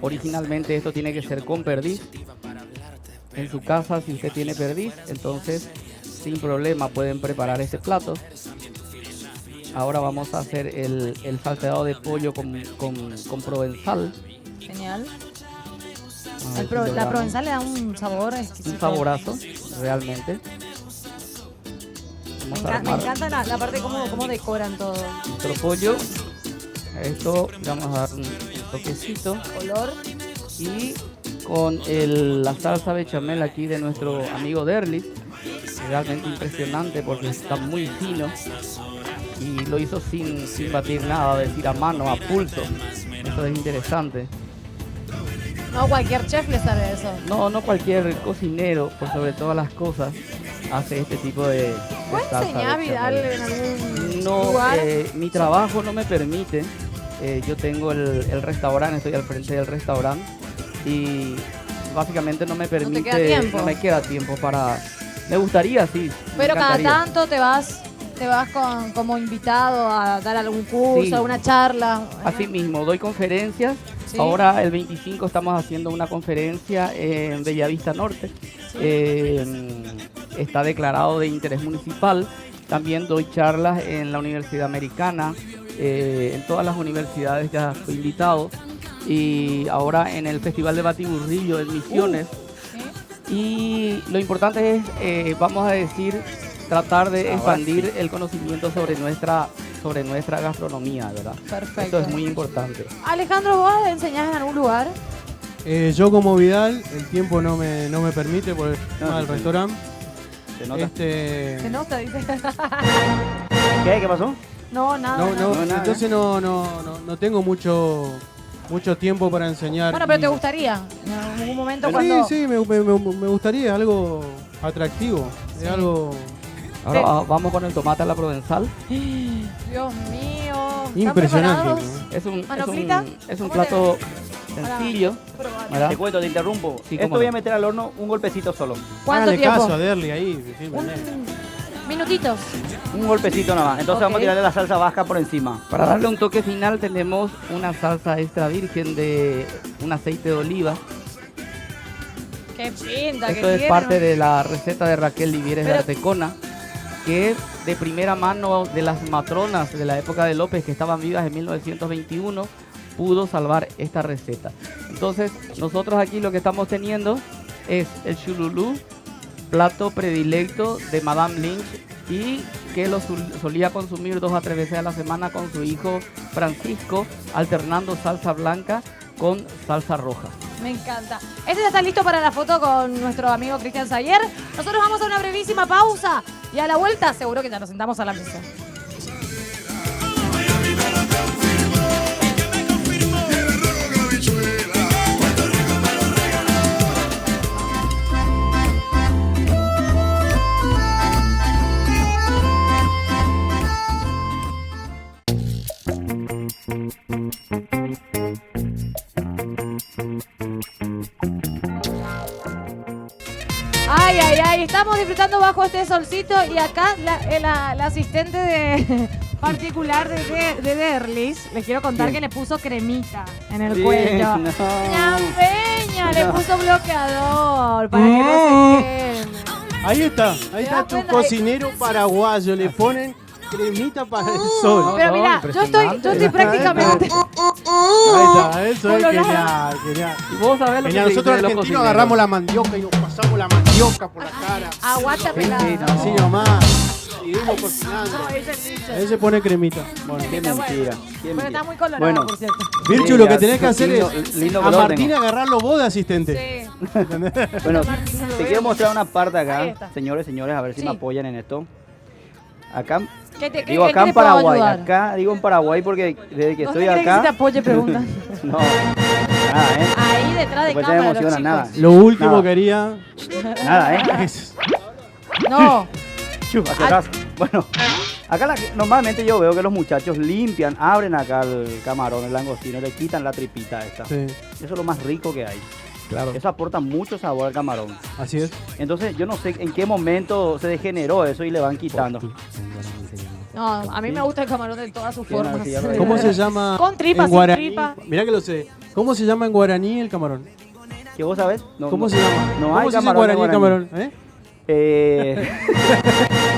[SPEAKER 3] Originalmente esto tiene que ser con perdiz. En su casa, si usted tiene perdiz, entonces sin problema pueden preparar este plato. Ahora vamos a hacer el salteado de pollo con provenzal.
[SPEAKER 1] Genial.
[SPEAKER 3] A ver si
[SPEAKER 1] La
[SPEAKER 3] logramos
[SPEAKER 1] provenzal le da un sabor exquisito.
[SPEAKER 3] un saborazo, realmente.
[SPEAKER 1] Me,
[SPEAKER 3] Vamos a
[SPEAKER 1] me
[SPEAKER 3] armar
[SPEAKER 1] encanta la parte cómo decoran todo.
[SPEAKER 3] nuestro pollo. A esto le vamos a dar un toquecito.
[SPEAKER 1] Color.
[SPEAKER 3] Y con la salsa bechamel aquí de nuestro amigo Derlis, realmente impresionante porque está muy fino y lo hizo sin batir nada, es decir, a mano, a pulso. Eso es interesante.
[SPEAKER 1] No, cualquier chef le sale eso.
[SPEAKER 3] No cualquier cocinero, por sobre todas las cosas, hace este tipo de
[SPEAKER 1] ¿Puedes
[SPEAKER 3] salsa
[SPEAKER 1] enseñar, Vidal,
[SPEAKER 3] bechamel.
[SPEAKER 1] en algún
[SPEAKER 3] No,
[SPEAKER 1] lugar?
[SPEAKER 3] mi trabajo no me permite. Yo tengo el restaurante, estoy al frente del restaurante y básicamente no me permite,
[SPEAKER 1] queda tiempo.
[SPEAKER 3] no me queda tiempo para. Me gustaría, sí. me
[SPEAKER 1] Pero cada
[SPEAKER 3] encantaría.
[SPEAKER 1] tanto te vas como invitado a dar algún curso,
[SPEAKER 3] Sí.
[SPEAKER 1] alguna charla.
[SPEAKER 3] Así mismo, doy conferencias.
[SPEAKER 1] Sí.
[SPEAKER 3] Ahora el 25 estamos haciendo una conferencia en Bellavista Norte. Está declarado de interés municipal. También doy charlas en la Universidad Americana. En todas las universidades ya fui invitado. Y ahora en el Festival de Batiburrillo en Misiones.
[SPEAKER 1] ¿Sí?
[SPEAKER 3] Y lo importante es, vamos a decir, tratar de expandir el conocimiento sobre nuestra gastronomía, ¿verdad?
[SPEAKER 1] Perfecto.
[SPEAKER 3] Esto es muy importante.
[SPEAKER 1] Alejandro, ¿vos enseñás en algún lugar?
[SPEAKER 4] Yo como Vidal, el tiempo no me permite por el tema del
[SPEAKER 2] sí.
[SPEAKER 4] restaurante.
[SPEAKER 2] ¿Se nota?
[SPEAKER 1] Se nota, dice.
[SPEAKER 2] ¿Qué pasó?
[SPEAKER 1] No, nada.
[SPEAKER 4] No,
[SPEAKER 1] nada.
[SPEAKER 2] no, nada.
[SPEAKER 4] entonces no tengo mucho tiempo para enseñar.
[SPEAKER 1] Bueno, pero
[SPEAKER 4] y-
[SPEAKER 1] te gustaría en algún momento
[SPEAKER 4] Sí,
[SPEAKER 1] cuando...
[SPEAKER 4] sí, me gustaría algo atractivo.
[SPEAKER 1] Sí.
[SPEAKER 4] Es algo
[SPEAKER 3] Ahora
[SPEAKER 1] Sí.
[SPEAKER 3] vamos con el tomate a la provenzal.
[SPEAKER 1] Dios mío. ¿Están
[SPEAKER 4] impresionante.
[SPEAKER 1] preparados?
[SPEAKER 4] ¿no?
[SPEAKER 3] Es un,
[SPEAKER 1] ¿Mano
[SPEAKER 3] es un,
[SPEAKER 1] frita?
[SPEAKER 3] es un
[SPEAKER 1] ¿Cómo
[SPEAKER 3] plato
[SPEAKER 1] Ahora,
[SPEAKER 3] sencillo,
[SPEAKER 1] probar.
[SPEAKER 3] ¿verdad?
[SPEAKER 2] Te cuento, te interrumpo.
[SPEAKER 3] Sí,
[SPEAKER 2] Esto
[SPEAKER 3] cómo
[SPEAKER 2] voy
[SPEAKER 3] no.
[SPEAKER 2] a meter al horno un golpecito solo.
[SPEAKER 1] ¿Cuánto
[SPEAKER 4] Hágale
[SPEAKER 1] tiempo?
[SPEAKER 4] caso a Derly ahí. sí,
[SPEAKER 1] Minutitos.
[SPEAKER 2] Un golpecito nada más. Entonces
[SPEAKER 1] Ok.
[SPEAKER 2] vamos a tirarle la salsa vasca por encima.
[SPEAKER 3] Para darle un toque final tenemos una salsa extra virgen de un aceite de oliva.
[SPEAKER 1] Qué pinta que
[SPEAKER 3] Esto es
[SPEAKER 1] tiene.
[SPEAKER 3] parte de la receta de Raquel Livieres de
[SPEAKER 1] Pero-
[SPEAKER 3] Artecona, que es de primera mano de las matronas de la época de López que estaban vivas en 1921, pudo salvar esta receta. Entonces, nosotros aquí lo que estamos teniendo es el chululú, plato predilecto de Madame Lynch y que lo solía consumir 2 a 3 veces a la semana con su hijo Francisco, alternando salsa blanca con salsa roja.
[SPEAKER 1] Me encanta. Este ya está listo para la foto con nuestro amigo Cristian Sayer. Nosotros vamos a una brevísima pausa y a la vuelta seguro que ya nos sentamos a la mesa. Ay, ay, ay, estamos disfrutando bajo este solcito y acá la asistente de particular de Derlis, les quiero contar
[SPEAKER 2] Bien.
[SPEAKER 1] que le puso cremita en el
[SPEAKER 2] Bien,
[SPEAKER 1] cuello.
[SPEAKER 2] no.
[SPEAKER 1] ¡La peña! Le
[SPEAKER 2] No.
[SPEAKER 1] puso bloqueador para que no se queme.
[SPEAKER 4] Ahí está
[SPEAKER 1] das
[SPEAKER 4] tu
[SPEAKER 1] cuenta?
[SPEAKER 4] cocinero paraguayo. Le ponen cremita para el sol.
[SPEAKER 1] Pero
[SPEAKER 3] no,
[SPEAKER 1] mira, yo estoy prácticamente...
[SPEAKER 4] Ahí está, eso es
[SPEAKER 1] Colorado.
[SPEAKER 4] genial.
[SPEAKER 3] Y vos sabés lo que
[SPEAKER 4] Genial.
[SPEAKER 3] se dice
[SPEAKER 4] Nosotros
[SPEAKER 3] de los
[SPEAKER 4] argentinos
[SPEAKER 3] cocineros.
[SPEAKER 4] agarramos la mandioca y nos pasamos la mandioca por la cara.
[SPEAKER 1] Aguanta pelada.
[SPEAKER 3] Sí, no.
[SPEAKER 4] Así nomás. Seguimos cocinando.
[SPEAKER 1] No, es el dicho.
[SPEAKER 4] Ahí se pone cremita. Bueno.
[SPEAKER 2] Qué
[SPEAKER 1] Está bueno.
[SPEAKER 2] mentira. Qué
[SPEAKER 1] Bueno,
[SPEAKER 2] mentira.
[SPEAKER 1] está muy colorado,
[SPEAKER 2] Bueno,
[SPEAKER 1] por cierto.
[SPEAKER 4] Virchu, lo que
[SPEAKER 2] ya,
[SPEAKER 4] tenés que hacer
[SPEAKER 2] lindo-
[SPEAKER 4] es
[SPEAKER 2] lindo
[SPEAKER 4] a
[SPEAKER 2] color
[SPEAKER 4] Martín
[SPEAKER 2] tengo.
[SPEAKER 4] agarrarlo vos de asistente.
[SPEAKER 1] Sí.
[SPEAKER 2] Bueno,
[SPEAKER 1] Martín, lo
[SPEAKER 2] te
[SPEAKER 1] veo.
[SPEAKER 2] quiero mostrar una parte
[SPEAKER 1] Ahí
[SPEAKER 2] acá,
[SPEAKER 1] está.
[SPEAKER 2] señores, a ver si
[SPEAKER 1] Sí.
[SPEAKER 2] me apoyan en esto. Acá,
[SPEAKER 1] ¿Qué
[SPEAKER 2] acá en
[SPEAKER 1] te puedo
[SPEAKER 2] Paraguay,
[SPEAKER 1] ayudar?
[SPEAKER 2] acá digo en Paraguay porque desde que
[SPEAKER 1] ¿Dónde
[SPEAKER 2] estoy
[SPEAKER 1] querés que se te
[SPEAKER 2] acá,
[SPEAKER 1] apoye? Pregunta.
[SPEAKER 2] no, nada,
[SPEAKER 1] Ahí detrás de
[SPEAKER 2] Después te
[SPEAKER 1] cámara, los
[SPEAKER 2] emociona,
[SPEAKER 1] chicos.
[SPEAKER 2] nada.
[SPEAKER 4] Lo último
[SPEAKER 2] Nada.
[SPEAKER 4] que haría
[SPEAKER 2] nada,
[SPEAKER 4] es...
[SPEAKER 1] No.
[SPEAKER 2] Chu, hacia atrás. Bueno, acá normalmente yo veo que los muchachos limpian, abren acá el camarón, el langostino, le quitan la tripita esta.
[SPEAKER 4] Sí,
[SPEAKER 2] Eso es lo más rico que hay.
[SPEAKER 4] claro.
[SPEAKER 2] Eso aporta mucho sabor al camarón.
[SPEAKER 4] Así es.
[SPEAKER 2] Entonces yo no sé en qué momento se degeneró eso y le van quitando.
[SPEAKER 1] No, a mí me gusta el camarón de todas sus
[SPEAKER 2] Sí, no,
[SPEAKER 1] formas.
[SPEAKER 2] sí, ya lo
[SPEAKER 4] ¿Cómo se llama
[SPEAKER 1] Con tripa,
[SPEAKER 4] en
[SPEAKER 1] sin
[SPEAKER 4] guaraní?
[SPEAKER 1] tripa.
[SPEAKER 4] Mirá que lo sé. ¿Cómo se llama en guaraní el camarón?
[SPEAKER 2] ¿Qué vos sabés? No,
[SPEAKER 4] ¿Cómo
[SPEAKER 2] no-
[SPEAKER 4] se llama?
[SPEAKER 2] No
[SPEAKER 4] ¿Cómo
[SPEAKER 2] hay
[SPEAKER 4] se dice en
[SPEAKER 2] camarón.
[SPEAKER 4] guaraní el camarón? ¿Eh?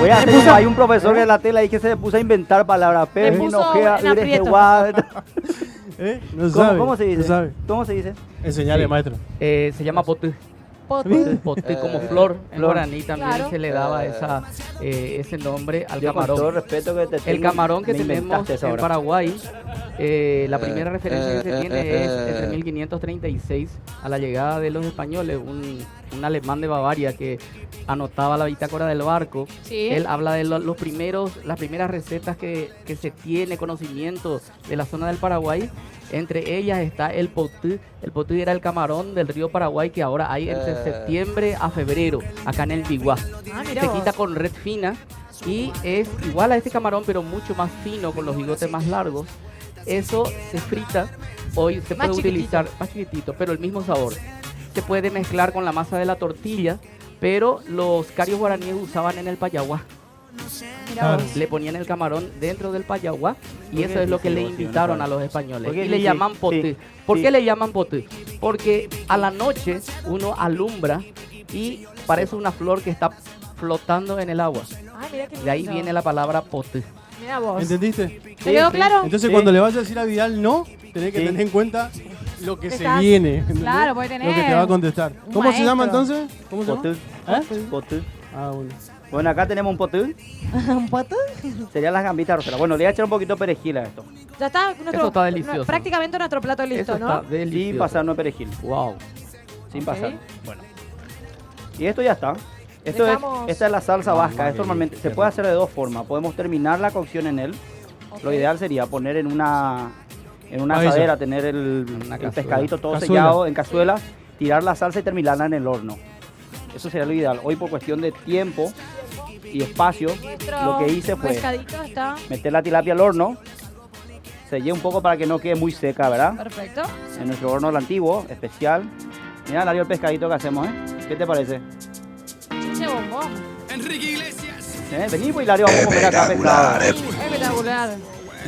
[SPEAKER 2] Voy a hacer como hay un profesor de la tela ahí que se puso a inventar palabras.
[SPEAKER 1] Me
[SPEAKER 2] Pero
[SPEAKER 1] puso en aprieto.
[SPEAKER 4] ¿Eh? No sabe.
[SPEAKER 2] ¿Cómo se
[SPEAKER 4] No
[SPEAKER 2] dice?
[SPEAKER 4] sabe.
[SPEAKER 2] ¿Cómo se dice?
[SPEAKER 4] Enseñale,
[SPEAKER 3] Sí.
[SPEAKER 4] maestro.
[SPEAKER 3] Se llama potú.
[SPEAKER 1] Potu.
[SPEAKER 3] Potú como flor. En
[SPEAKER 2] flor.
[SPEAKER 3] guaraní también
[SPEAKER 1] Claro.
[SPEAKER 3] se le daba ese nombre al
[SPEAKER 2] Yo con todo el
[SPEAKER 3] camarón.
[SPEAKER 2] respeto que te tengo,
[SPEAKER 3] El camarón que
[SPEAKER 2] me
[SPEAKER 3] tenemos
[SPEAKER 2] inventaste eso
[SPEAKER 3] en
[SPEAKER 2] ahora.
[SPEAKER 3] Paraguay, la primera referencia que se tiene es entre 1536 a la llegada de los españoles, un alemán de Bavaria que anotaba la bitácora del barco.
[SPEAKER 1] Sí.
[SPEAKER 3] Él habla de las primeras recetas que se tiene conocimiento de la zona del Paraguay. Entre ellas está el potú. El potú era el camarón del río Paraguay que ahora hay entre septiembre a febrero, acá en el Biguá.
[SPEAKER 1] Ah, mira
[SPEAKER 3] Se
[SPEAKER 1] vos.
[SPEAKER 3] quita con red fina y es igual a este camarón, pero mucho más fino, con los bigotes más largos. Eso se frita. Hoy se
[SPEAKER 1] Más
[SPEAKER 3] puede
[SPEAKER 1] chiquitito.
[SPEAKER 3] utilizar más chiquitito, pero el mismo sabor. Se puede mezclar con la masa de la tortilla, pero los carios guaraníes usaban en el payaguá.
[SPEAKER 1] Mira
[SPEAKER 4] Claro.
[SPEAKER 1] vos.
[SPEAKER 3] Le ponían el camarón dentro del payaguá y
[SPEAKER 2] ¿Por
[SPEAKER 3] eso
[SPEAKER 2] qué
[SPEAKER 3] es lo que le
[SPEAKER 2] difícil, vos,
[SPEAKER 3] invitaron
[SPEAKER 2] Iván?
[SPEAKER 3] a los españoles.
[SPEAKER 2] ¿Por qué
[SPEAKER 3] Y le
[SPEAKER 2] difícil?
[SPEAKER 3] llaman potú.
[SPEAKER 2] Sí,
[SPEAKER 3] ¿Por
[SPEAKER 2] sí.
[SPEAKER 3] qué le llaman potú? Porque a la noche uno alumbra y parece una flor que está flotando en el agua.
[SPEAKER 1] Ay, mira qué
[SPEAKER 3] De ahí
[SPEAKER 1] lindo.
[SPEAKER 3] viene la palabra potú.
[SPEAKER 1] Mira vos.
[SPEAKER 4] ¿Entendiste?
[SPEAKER 1] ¿Te quedó claro?
[SPEAKER 4] Entonces
[SPEAKER 2] Sí.
[SPEAKER 4] cuando le vayas a decir a Vidal no, tenés que
[SPEAKER 2] Sí.
[SPEAKER 4] tener en cuenta lo que se
[SPEAKER 1] Estás-
[SPEAKER 4] viene. ¿entendés?
[SPEAKER 1] Claro, puede
[SPEAKER 4] Lo que te
[SPEAKER 1] tener
[SPEAKER 4] va a contestar.
[SPEAKER 1] un
[SPEAKER 4] ¿Cómo se llama
[SPEAKER 1] maestro.
[SPEAKER 4] entonces? ¿Cómo se llama?
[SPEAKER 2] Potú.
[SPEAKER 4] ¿Eh?
[SPEAKER 2] Potú.
[SPEAKER 4] Ah, bueno.
[SPEAKER 2] Bueno, acá tenemos un potú.
[SPEAKER 1] ¿Un potú?
[SPEAKER 2] Serían las gambitas roseras. Bueno, le voy a echar un poquito de perejil a esto.
[SPEAKER 1] Ya está nuestro,
[SPEAKER 3] Eso está delicioso.
[SPEAKER 1] prácticamente nuestro plato listo,
[SPEAKER 3] Eso
[SPEAKER 1] ¿no?
[SPEAKER 3] está delicioso.
[SPEAKER 2] Sin pasarnos perejil.
[SPEAKER 3] Wow.
[SPEAKER 2] Sin
[SPEAKER 1] Ok.
[SPEAKER 2] pasar. Bueno. Y esto ya está.
[SPEAKER 1] Dejamos-
[SPEAKER 2] Esta es la salsa vasca.
[SPEAKER 3] Mamma
[SPEAKER 2] Esto
[SPEAKER 3] mia,
[SPEAKER 2] normalmente
[SPEAKER 3] qué
[SPEAKER 2] se puede hacer de dos formas. Podemos terminar la cocción en él.
[SPEAKER 1] Ok.
[SPEAKER 2] Lo ideal sería poner en una
[SPEAKER 4] Paella.
[SPEAKER 2] asadera, tener el
[SPEAKER 3] Una
[SPEAKER 2] el
[SPEAKER 3] cazuela.
[SPEAKER 2] pescadito todo
[SPEAKER 4] Cazuela.
[SPEAKER 2] sellado en cazuela, tirar la salsa y terminarla en el horno. Eso sería lo ideal. Hoy por cuestión de tiempo y espacio,
[SPEAKER 1] Nuestro
[SPEAKER 2] lo que hice fue
[SPEAKER 1] pescadito está
[SPEAKER 2] meter la tilapia al horno, sellé un poco para que no quede muy seca, ¿verdad?
[SPEAKER 1] perfecto.
[SPEAKER 2] En nuestro horno el antiguo, especial. Mira, Darío, el pescadito que hacemos, ¿eh? ¿Qué te parece?
[SPEAKER 1] Ese bombón.
[SPEAKER 2] Vení, pues, Hilario, vamos a comer acá pescado.
[SPEAKER 1] Espectacular.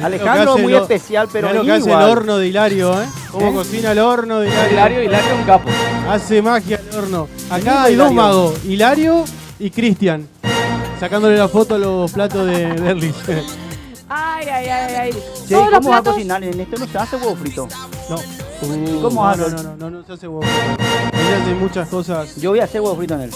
[SPEAKER 2] Alejandro,
[SPEAKER 4] Lo que hace
[SPEAKER 2] muy
[SPEAKER 4] lo-
[SPEAKER 2] especial, pero
[SPEAKER 4] Mirá lo que
[SPEAKER 2] vení
[SPEAKER 4] hace
[SPEAKER 2] igual.
[SPEAKER 4] el horno de Hilario, ¿eh? Cómo
[SPEAKER 2] ¿Eh?
[SPEAKER 4] cocina el horno de Hilario.
[SPEAKER 3] Hilario es un capo.
[SPEAKER 4] Hace magia el horno. Acá
[SPEAKER 2] Vení,
[SPEAKER 4] hay dos
[SPEAKER 2] Hilario.
[SPEAKER 4] magos, Hilario y Cristian. Sacándole la foto a los platos de Derlich.
[SPEAKER 1] Ay, ay, ay, ay.
[SPEAKER 2] Che,
[SPEAKER 1] Todos los
[SPEAKER 2] ¿cómo vas a
[SPEAKER 1] platos.
[SPEAKER 2] cocinar? En esto no se hace huevo frito.
[SPEAKER 4] No.
[SPEAKER 2] ¿Cómo
[SPEAKER 4] no,
[SPEAKER 2] haces?
[SPEAKER 4] no se hace huevo frito. Ella hace muchas cosas.
[SPEAKER 2] Yo voy a hacer huevo frito en él.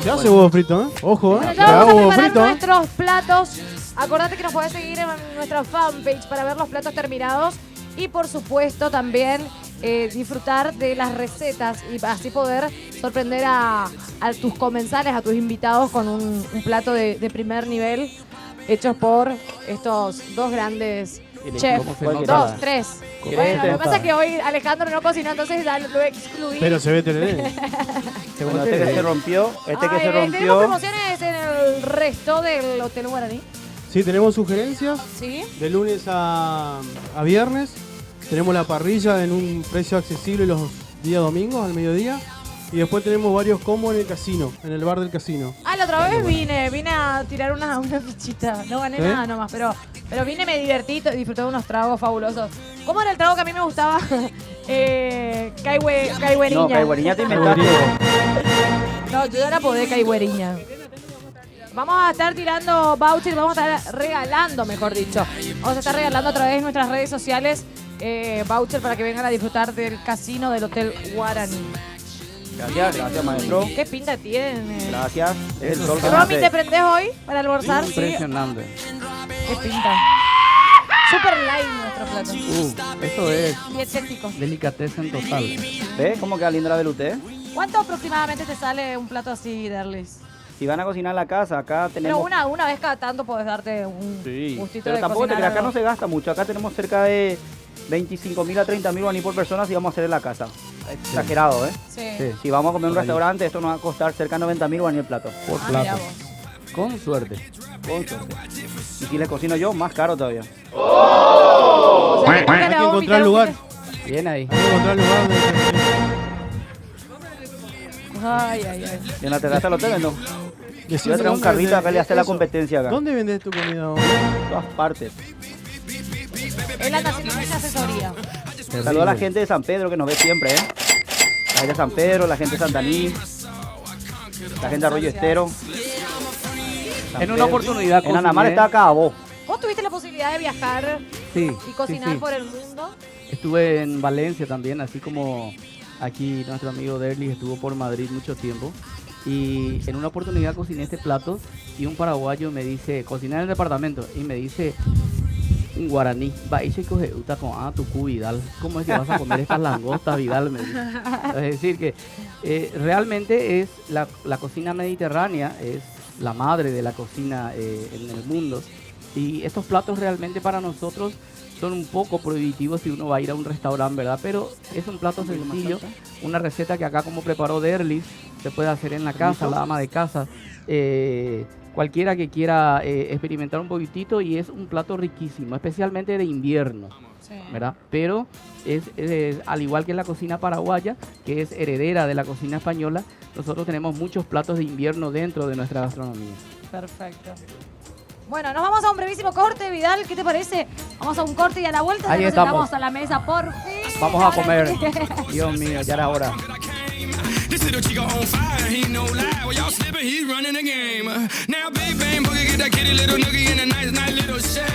[SPEAKER 4] Se hace huevo frito, ¿eh? Ojo, ¿eh?
[SPEAKER 1] Bueno,
[SPEAKER 4] Se
[SPEAKER 1] ya
[SPEAKER 4] haga
[SPEAKER 1] vamos a
[SPEAKER 4] huevo
[SPEAKER 1] preparar
[SPEAKER 4] frito, ¿eh?
[SPEAKER 1] nuestros platos. Acordate que nos podés seguir en nuestra fanpage para ver los platos terminados. Y por supuesto también disfrutar de las recetas y así poder sorprender a tus comensales, a tus invitados con un plato de primer nivel hechos por estos dos grandes chefs.
[SPEAKER 3] ¿Cómo se
[SPEAKER 2] ¿Cuál
[SPEAKER 3] nota?
[SPEAKER 1] Dos, tres.
[SPEAKER 2] ¿Qué
[SPEAKER 1] Bueno,
[SPEAKER 2] te
[SPEAKER 1] lo que pasa es que hoy Alejandro no cocinó, entonces ya lo excluí.
[SPEAKER 4] Pero se ve tereré.
[SPEAKER 2] Bueno, este que se rompió, este que
[SPEAKER 1] Ay,
[SPEAKER 2] se
[SPEAKER 1] tenemos
[SPEAKER 2] rompió.
[SPEAKER 1] promociones en el resto del Hotel Guaraní.
[SPEAKER 4] Sí, tenemos sugerencias
[SPEAKER 1] ¿Sí?
[SPEAKER 4] de lunes a viernes. Tenemos la parrilla en un precio accesible los días domingos al mediodía. Y después tenemos varios combos en el casino, en el bar del casino.
[SPEAKER 1] Ah, la otra vez vine a tirar una fichita. No gané nada nomás, pero vine, me divertí y disfruté de unos tragos fabulosos. ¿Cómo era el trago que a mí me gustaba? Caihueriña.
[SPEAKER 2] No, caihueriña te inventaste.
[SPEAKER 1] No, yo ya la podé caihueriña. Vamos a estar tirando vouchers, vamos a estar regalando, mejor dicho. Vamos a estar regalando a través de nuestras redes sociales vouchers para que vengan a disfrutar del casino del Hotel Guaraní.
[SPEAKER 2] Gracias, maestro.
[SPEAKER 1] ¿Qué pinta tiene?
[SPEAKER 2] Gracias. Es el sol que
[SPEAKER 1] Romy,
[SPEAKER 2] nace.
[SPEAKER 1] ¿te prendés hoy para almorzar? Sí.
[SPEAKER 3] Impresionante.
[SPEAKER 1] ¿Qué pinta? Super light nuestro plato.
[SPEAKER 3] Eso es
[SPEAKER 1] Dietético.
[SPEAKER 3] delicatessen total.
[SPEAKER 2] ¿Ves cómo queda linda la veluté?
[SPEAKER 1] ¿Cuánto aproximadamente te sale un plato así, Derlis?
[SPEAKER 2] Si van a cocinar en la casa, acá tenemos...
[SPEAKER 1] Pero una vez cada tanto podés darte un gustito
[SPEAKER 2] pero
[SPEAKER 1] de
[SPEAKER 2] tampoco te
[SPEAKER 1] cocinar
[SPEAKER 2] creas, acá
[SPEAKER 1] algo.
[SPEAKER 2] no se gasta mucho. Acá tenemos cerca de 25.000 a 30.000 guaraní por persona si vamos a hacer en la casa. Exagerado, ¿eh?
[SPEAKER 1] Sí.
[SPEAKER 3] Sí.
[SPEAKER 2] Si vamos a comer en un
[SPEAKER 3] Por ahí.
[SPEAKER 2] restaurante, esto nos va a costar cerca de 90.000 guaraní el plato.
[SPEAKER 3] Por
[SPEAKER 1] Ah, mirá
[SPEAKER 3] plato.
[SPEAKER 1] vos.
[SPEAKER 3] Con suerte.
[SPEAKER 2] Con suerte. Y si les cocino yo, más caro todavía.
[SPEAKER 1] O sea,
[SPEAKER 4] Hay que encontrar lugar.
[SPEAKER 3] Bien ahí.
[SPEAKER 4] Hay que encontrar lugar donde...
[SPEAKER 1] Ay, ay, ay.
[SPEAKER 2] Y en la terraza del hotel, ¿no? Voy a traer un
[SPEAKER 4] ¿Dónde
[SPEAKER 2] carrito
[SPEAKER 4] vendés
[SPEAKER 2] acá y le hace la
[SPEAKER 4] eso?
[SPEAKER 2] competencia acá.
[SPEAKER 4] ¿Dónde vendes tu comida vos?
[SPEAKER 2] En todas partes.
[SPEAKER 1] Es la Nacional de Asesoría.
[SPEAKER 2] Saludo a la gente de San Pedro que nos ve siempre, ¿eh? La gente de San Pedro, la gente de Santaní, la gente de Arroyo Estero. San
[SPEAKER 3] En una
[SPEAKER 2] Pedro.
[SPEAKER 3] oportunidad
[SPEAKER 2] En Anamar
[SPEAKER 3] cociné-
[SPEAKER 2] está acá, vos.
[SPEAKER 1] ¿Vos tuviste la posibilidad de viajar
[SPEAKER 3] Sí.
[SPEAKER 1] y cocinar
[SPEAKER 3] sí.
[SPEAKER 1] por el mundo?
[SPEAKER 3] Estuve en Valencia también, así como aquí nuestro amigo Derlis estuvo por Madrid mucho tiempo. Y en una oportunidad cociné este plato y un paraguayo me dice, cociné en el departamento, y me dice, un guaraní, va y se coge uta con tu Vidal, ¿cómo es que vas a comer estas langostas, Vidal? Me dice. Es decir, que realmente es la cocina mediterránea, es la madre de la cocina en el mundo. Y estos platos realmente para nosotros son un poco prohibitivos si uno va a ir a un restaurante, ¿verdad? Pero es un plato sencillo, una receta que acá como preparó Derlis, se puede hacer en la casa, la ama de casa, cualquiera que quiera experimentar un poquitito, y es un plato riquísimo, especialmente de invierno,
[SPEAKER 1] Sí.
[SPEAKER 3] ¿verdad? Pero es al igual que la cocina paraguaya, que es heredera de la cocina española, nosotros tenemos muchos platos de invierno dentro de nuestra gastronomía.
[SPEAKER 1] Perfecto. Bueno, nos vamos a un brevísimo corte, Vidal. ¿Qué te parece? Vamos a un corte y a la vuelta
[SPEAKER 3] Ahí
[SPEAKER 1] nos
[SPEAKER 3] estamos.
[SPEAKER 1] sentamos a la mesa, por fin.
[SPEAKER 3] Vamos a
[SPEAKER 1] Ahora
[SPEAKER 3] comer.
[SPEAKER 1] sí.
[SPEAKER 3] Dios mío, ya era hora.
[SPEAKER 5] This little chico on fire, he no lie. Well, y'all slipping, he's running the game. Now, big bang boogie, get that kitty little noogie in a nice, nice little shade.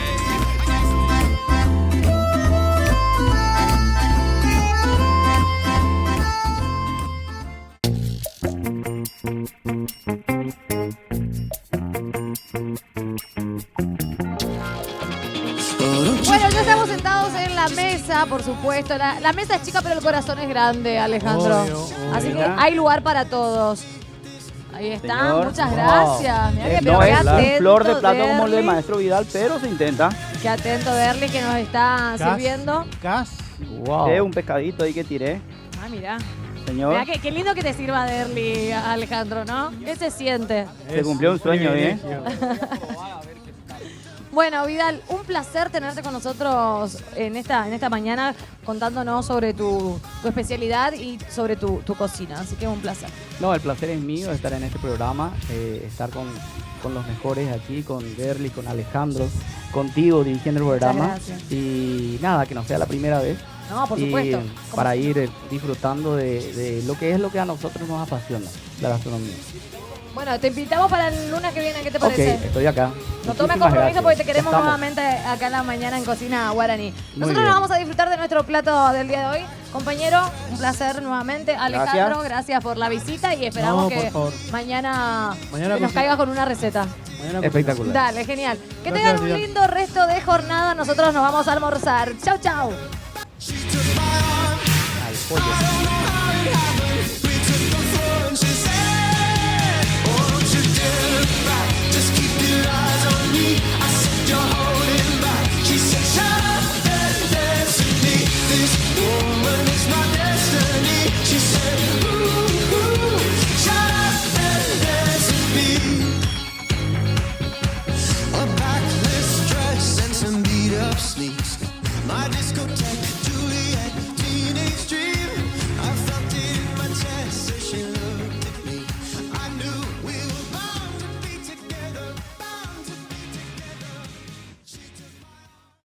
[SPEAKER 1] Bueno, ya estamos sentados en la mesa, por supuesto. La mesa es chica, pero el corazón es grande, Alejandro.
[SPEAKER 4] Obvio, obvio.
[SPEAKER 1] Así que hay lugar para todos. Ahí está,
[SPEAKER 2] Señor.
[SPEAKER 1] muchas gracias. Mirá que,
[SPEAKER 2] No
[SPEAKER 1] qué
[SPEAKER 2] es un
[SPEAKER 1] atento,
[SPEAKER 2] flor de plato como el del
[SPEAKER 1] Derli.
[SPEAKER 2] maestro Vidal, pero se intenta.
[SPEAKER 1] Qué atento, Derli, que nos está sirviendo.
[SPEAKER 4] Cas.
[SPEAKER 3] Wow.
[SPEAKER 2] Es un pescadito ahí que tiré,
[SPEAKER 1] Ah, mirá.
[SPEAKER 2] señor.
[SPEAKER 1] Mirá qué lindo que te sirva Derli, Alejandro, ¿no? ¿Qué se siente?
[SPEAKER 2] Se cumplió un sueño, ¿eh?
[SPEAKER 1] Bueno, Vidal, un placer tenerte con nosotros en esta mañana contándonos sobre tu especialidad y sobre tu cocina. Así que un placer.
[SPEAKER 3] No, el placer es mío de estar en este programa, estar con los mejores aquí, con Derli, con Alejandro, contigo dirigiendo el programa.
[SPEAKER 1] gracias.
[SPEAKER 3] Y nada, que no sea la primera vez.
[SPEAKER 1] No, por
[SPEAKER 3] Y
[SPEAKER 1] supuesto.
[SPEAKER 3] para ir disfrutando de lo que es lo que a nosotros nos apasiona, la gastronomía.
[SPEAKER 1] Bueno, te invitamos para el lunes que viene, ¿qué te
[SPEAKER 3] Ok,
[SPEAKER 1] parece?
[SPEAKER 3] estoy acá.
[SPEAKER 1] No tomes
[SPEAKER 3] Muchísimas
[SPEAKER 1] compromiso
[SPEAKER 3] gracias.
[SPEAKER 1] porque te queremos
[SPEAKER 3] Ya estamos.
[SPEAKER 1] nuevamente acá en la mañana en Cocina Guaraní. Nosotros
[SPEAKER 3] bien.
[SPEAKER 1] nos vamos a disfrutar de nuestro plato del día de hoy. Compañero, un placer nuevamente. Alejandro, gracias por la visita y esperamos
[SPEAKER 4] No,
[SPEAKER 1] que
[SPEAKER 4] por favor.
[SPEAKER 1] mañana
[SPEAKER 4] Mañana
[SPEAKER 1] nos
[SPEAKER 4] cocina.
[SPEAKER 1] caigas con una receta.
[SPEAKER 4] Mañana
[SPEAKER 3] Espectacular.
[SPEAKER 1] Dale, genial. Que
[SPEAKER 4] Gracias,
[SPEAKER 1] tengan un
[SPEAKER 4] Vidal.
[SPEAKER 1] lindo resto de jornada. Nosotros nos vamos a almorzar. Chau, chau.
[SPEAKER 3] Al pollo.